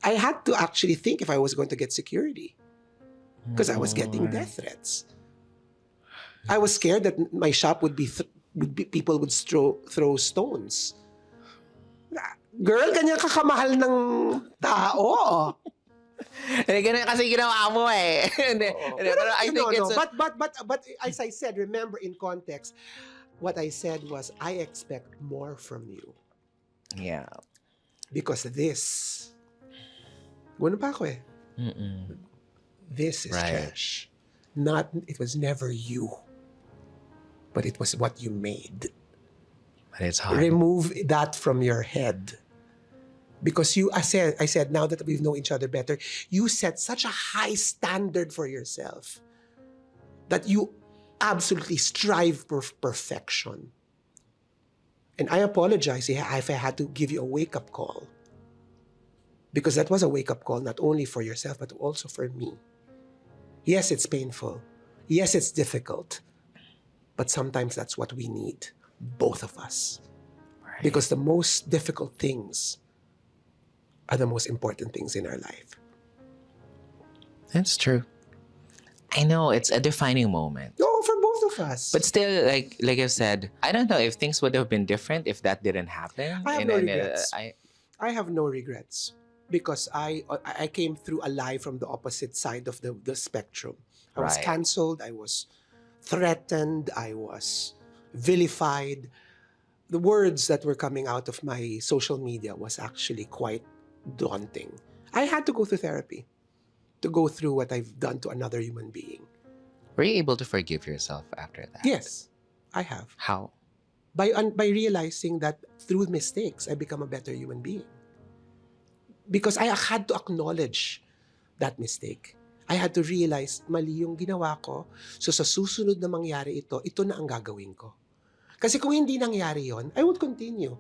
I had to actually think if I was going to get security because I was getting death threats. I was scared that my shop would be people would throw stones. Girl, ganyan ka kamahal ng tao.
Ganun kasi ginawa mo eh. Pero I think it's
but as I said, remember in context, what I said was I expect more from you.
Yeah.
Because this, gano'n pa ako eh.
Mm-mm.
This is
Right.
trash. It was never you. But it was what you made.
But it's hard.
Remove that from your head. Because I said, now that we know each other better, you set such a high standard for yourself that you absolutely strive for perfection. And I apologize if I had to give you a wake-up call. Because that was a wake-up call not only for yourself, but also for me. Yes, it's painful. Yes, it's difficult. But sometimes that's what we need, both of us.
Right.
Because the most difficult things are the most important things in our life.
That's true. I know it's a defining moment.
No, for both of us.
But still, like I said, I don't know if things would have been different if that didn't happen.
I have no regrets.
I
I have no regrets because I came through a lie from the opposite side of the spectrum. I was
Right.
canceled. I was threatened. I was vilified. The words that were coming out of my social media was actually quite daunting. I had to go through therapy to go through what I've done to another human being.
were you able to forgive yourself after that?
Yes, I have.
How?
By realizing that through mistakes, I become a better human being. Because I had to acknowledge that mistake. I had to realize, mali yung ginawa ko. So sa susunod na mangyari ito na ang gagawin ko. Kasi kung hindi nangyari yon, I would continue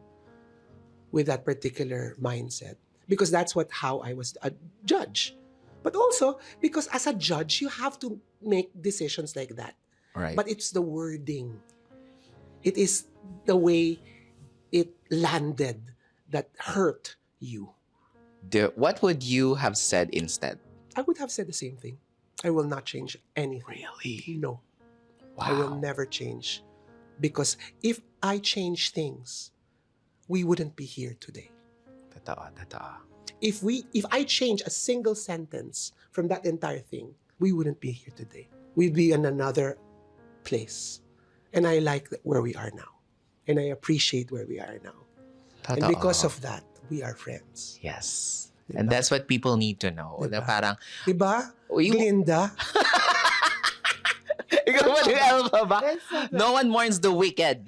with that particular mindset. Because that's how I was a judge. But also, because as a judge, you have to make decisions like that.
Right.
But it's the wording. It is the way it landed that hurt you.
What would you have said instead?
I would have said the same thing. I will not change anything.
Really?
No.
Wow.
I will never change. Because if I change things, we wouldn't be here today.
Totoo.
If I change a single sentence from that entire thing, we wouldn't be here today. We'd be in another place. And I like where we are now. And I appreciate where we are now. And
Totoo.
because of that, we are friends.
Yes.
Diba?
And that's what people need to know.
Diba?
Na parang,
Diba?
Uy,
Glinda?
ikaw ba yung Elsa ba? No one mourns the wicked.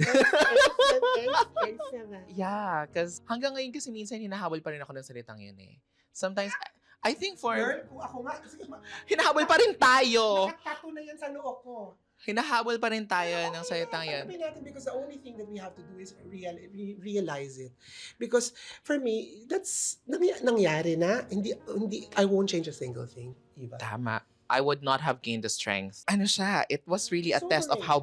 Yeah, because hanggang ngayon kasi minsan hinahabol pa rin ako ng salitang yun eh. Sometimes, I think for...
Girl, kung ako nga, kasi
Hinahabol pa rin tayo.
nakatato na yan sa noo ko.
Hinahabol pa rin tayo ng salitang yan.
Sabi natin because the only thing that we have to do is realize it. Because for me, that's nangyari na. Hindi, I won't change a single thing, Eva.
Tama. I would not have gained the strength. Ano siya? It was really a test of
Sobering.
how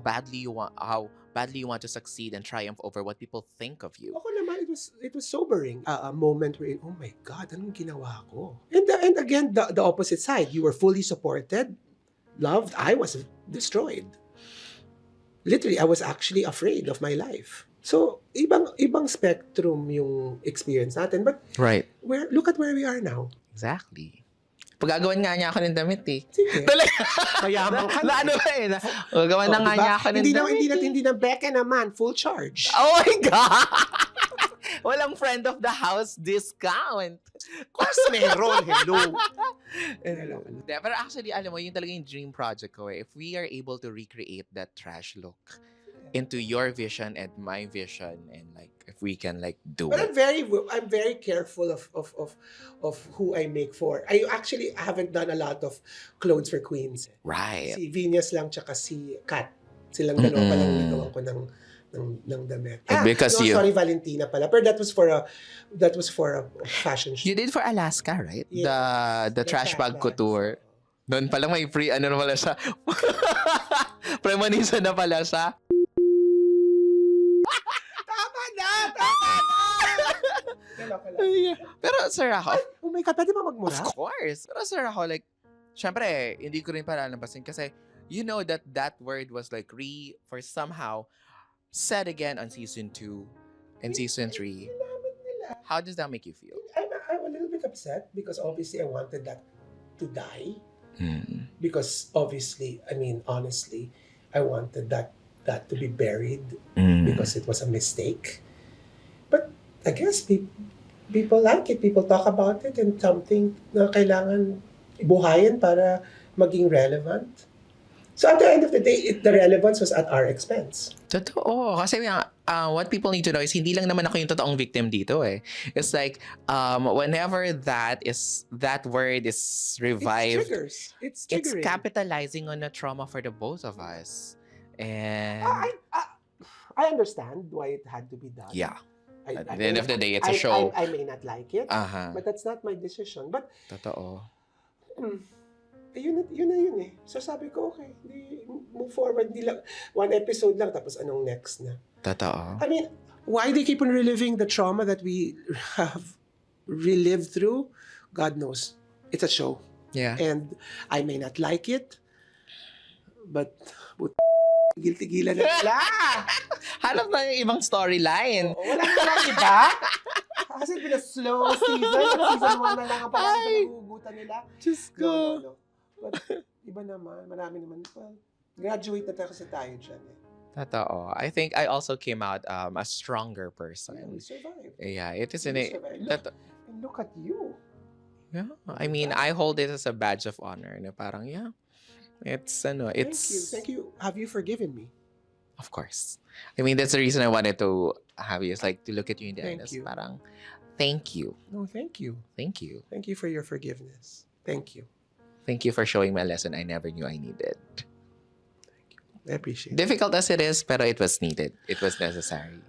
badly you want to succeed and triumph over what people think of you.
Ako naman, it was sobering. A moment wherein, oh my God, anong ginawa ko? And again, the opposite side. You were fully supported, loved. I was destroyed. Literally, I was actually afraid of my life. So, ibang spectrum yung experience natin. But
Right.
look at where we are now.
Exactly. Pagagawan nga niya ako ng damit eh.
Sige.
Talaga.
Mayaman ka
Na ano ba eh? Pagagawan na nga
diba?
niya ako ng damit.
Hindi na beke naman. Full charge.
Oh my God! Walang friend of the house discount.
Of course, meron. Hello.
Hindi, pero actually, alam mo, yun talaga yung dream project ko eh. If we are able to recreate that trash look into your vision and my vision, and like, if we can like do
But
it.
I'm very careful of who I make for. I actually haven't done a lot of clothes for queens.
Right.
Si Venus lang tsaka si Kat. Silang dalawa pa lang nagawan ko ng damit.
Because you-
sorry, Valentina pala. Pero that was for a fashion show.
You did for Alaska, right?
Yes.
The trash bag couture. Doon pa lang may free, ano na pala siya. Premonisa na pala siya.
Tama na!
Pero Sir Rajo,
Oh my God, pwede ba magmura?
of course. Pero Sir Rajo, like, syempre, hindi ko rin palalampasin kasi you know that word was like for somehow said again on season 2 and season 3. How does that make you feel?
I'm a little bit upset because obviously I wanted that to die.
Mm.
Because obviously, I mean, honestly, I wanted that to be buried
Mm.
because it was a mistake. But I guess people like it. People talk about it and something na kailangan ibuhayin para maging relevant. So at the end of the day, the relevance was at our expense.
Totoo. Kasi what people need to know is hindi lang naman ako yung totoong victim dito eh. It's like, whenever that word is revived,
It's
it's
triggering.
capitalizing on a trauma for the both of us. And
I understand why it had to be done.
yeah,
I
at the end of the day, it's a show.
I may not like it,
Aha.
but that's not my decision. But
Totoo.
yun eh. So sabi ko, okay, move forward. Di lang, one episode lang, tapos anong next na?
Totoo.
I mean, why they keep on reliving the trauma that we have relived through? God knows. It's a show.
Yeah.
And I may not like it, but giltigilan na nila.
Hanap na yung ibang storyline.
Wala na iba. Kasi it's been a slow season. Season 1 na lang ang parang pinagugutan nila.
Diyos ko.
No. But iba naman, marami naman. Well, graduate na kasi tayo dyan eh.
Totoo. I think I also came out a stronger
Yeah,
person.
we survived.
Yeah, it is
We survived. And look at you.
Yeah. I mean, I hold it as a badge of honor. Na parang, yeah. It's
Thank you. Have you forgiven me?
Of course. I mean, that's the reason I wanted to have you, is like to look at you in the
Thank
eyes.
you.
Parang, thank you.
No, thank you.
Thank you.
Thank you for your forgiveness. Thank you.
Thank you for showing me a lesson I never knew I needed.
I appreciate it.
Difficult as it is, pero it was needed. It was necessary.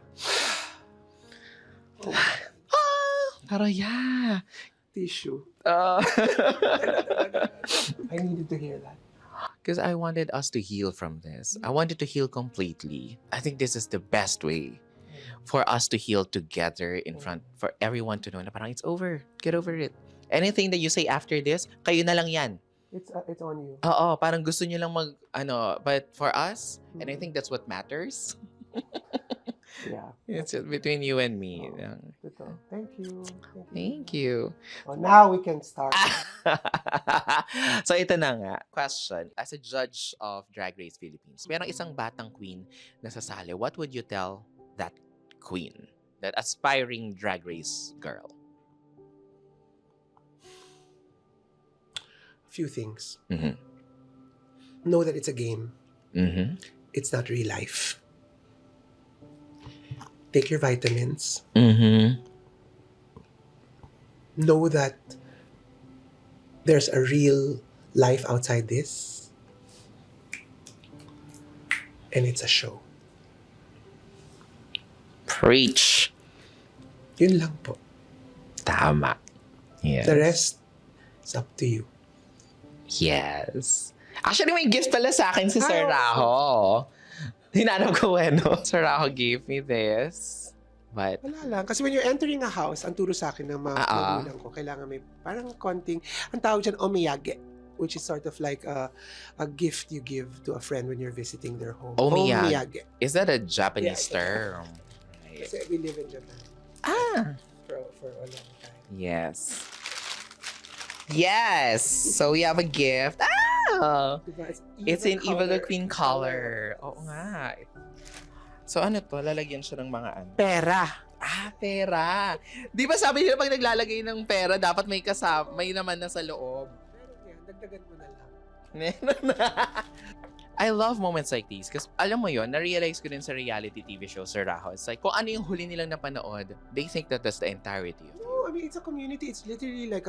Oh,
Pero yeah.
Tissue.
Uh,
I needed to hear that.
Because I wanted us to heal from this. I wanted to heal completely. I think this is the best way for us to heal together in front, for everyone to know na parang it's over. Get over it. Anything that you say after this, kayo na lang yan.
It's on you.
Oo, parang gusto nyo lang but for us, and I think that's what matters.
Yeah.
It's between you and me.
Totoo. Thank you.
Thank you.
Oh, now we can start.
So ito na nga, question. As a judge of Drag Race Philippines, merong isang batang queen na sasali. What would you tell that queen? That aspiring Drag Race girl?
Few things.
Mm-hmm.
Know that it's a game.
Mm-hmm.
It's not real life. Take your vitamins.
Mm-hmm.
Know that there's a real life outside this. And it's a show.
Preach.
Yun lang po.
Tama. Yes.
The rest is up to you.
Yes. Actually, may gift pala sa akin si Sir
Ah,
Rajo. Hinanap ko Sir Rajo gave me this. But,
Wala lang. Kasi when you're entering a house, ang turo sa akin ng mga magulang ko, kailangan may parang konting, ang tawag dyan, omiyage, which is sort of like a gift you give to a friend when you're visiting their home.
Omiyage. Is that a Japanese
Yeah.
term? Right.
Kasi we live in Japan for a long time.
Yes. Yes! So we have a gift.
Diba?
It's in Evil the Queen color. Oo nga. So ano to? Lalagyan siya ng mga ano?
Pera.
Pera. Di ba sabi nila pag naglalagay ng pera, dapat may kasama, may naman na sa loob.
Meron yan. Dagdagan mo na lang.
I love moments like these because alam mo yon, na-realize ko din sa reality TV show, Sir Rajo. It's like, kung ano yung huli nilang napanood, they think that that's the entirety of it.
No, I mean, it's a community. It's literally like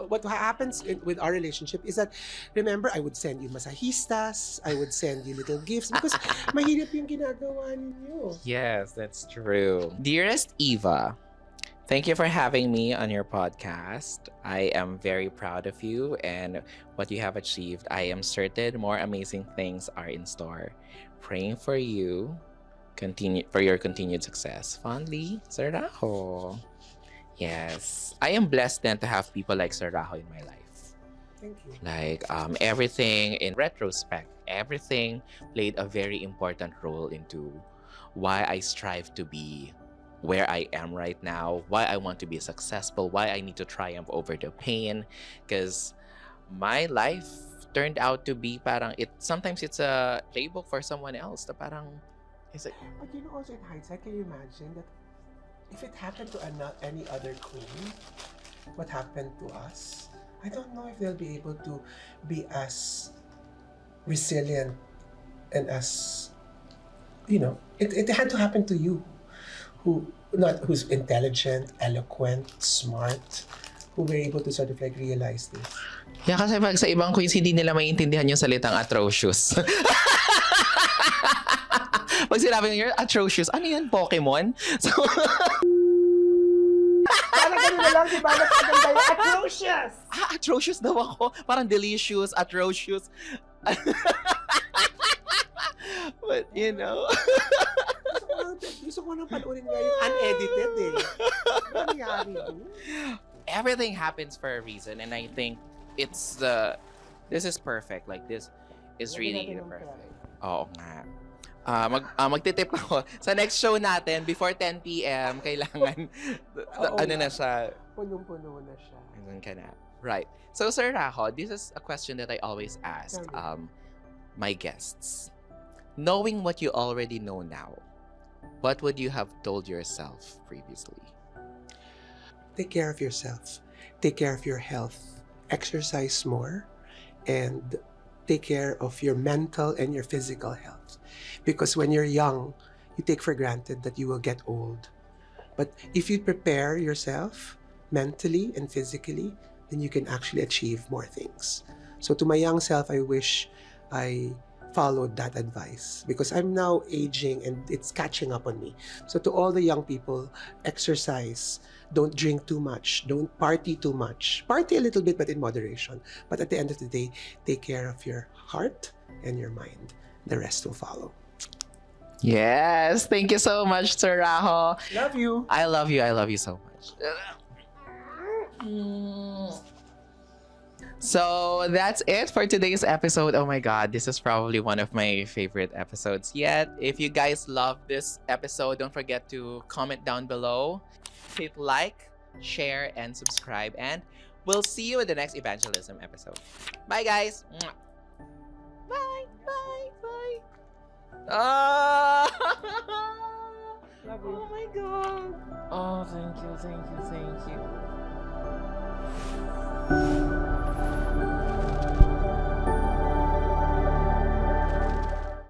what happens with our relationship is that, remember, I would send you masajistas, I would send you little gifts because mahirap yung ginagawa ninyo.
Yes, that's true. Dearest Eva, thank you for having me on your podcast. I am very proud of you and what you have achieved. I am certain more amazing things are in store. Praying for you, for your continued success. Fondly, Sir Rajo. Yes, I am blessed then to have people like Sir Rajo in my life.
Thank you.
Like everything in retrospect, everything played a very important role into why I strive to be where I am right now, why I want to be successful, why I need to triumph over the pain, because my life turned out to be parang sometimes it's a playbook for someone else. Na parang it's like,
But you know, also in hindsight, can you imagine that if it happened to any other queen, what happened to us? I don't know if they'll be able to be as resilient and as, it had to happen to you. Who's intelligent, eloquent, smart, who were able to sort of like realize this.
yeah, kasi pag sa ibang queens, hindi nila maintindihan yung salitang atrocious. Pag sinabi nyo, atrocious, ano yan, Pokemon? So,
Parang ganun na lang, di ba? Mas maganda yung atrocious!
atrocious daw ako. Parang delicious, atrocious. But, you know.
Gusto ko nang panoorin nga yung unedited eh. Ano nangyari doon?
Everything happens for a reason, and I think this is perfect. Like, this is really perfect. Oo nga. Magtitip ako. Sa next show natin, before 10 p.m., kailangan, na siya.
Punong-puno na siya.
Andun ka na. Right. So, Sir Rajo, this is a question that I always ask my guests. Knowing what you already know now, what would you have told yourself previously?
Take care of yourself. Take care of your health. Exercise more. And take care of your mental and your physical health. Because when you're young, you take for granted that you will get old. But if you prepare yourself mentally and physically, then you can actually achieve more things. So to my young self, I wish I followed that advice because I'm now aging and it's catching up on me. So to all the young people, exercise. Don't drink too much. Don't party too much. Party a little bit, but in moderation. But at the end of the day, take care of your heart and your mind. The rest will follow.
Yes, thank you so much, Sir Rajo.
Love you.
I love you. I love you so much. So that's it for today's episode. Oh my god, this is probably one of my favorite episodes yet. If you guys love this episode, don't forget to comment down below, hit like, share, and subscribe. And we'll see you in the next Evangelism episode. Bye, guys. Mwah. Bye, bye, bye. Ah!
Love you.
Oh my god. Oh, thank you, thank you, thank you.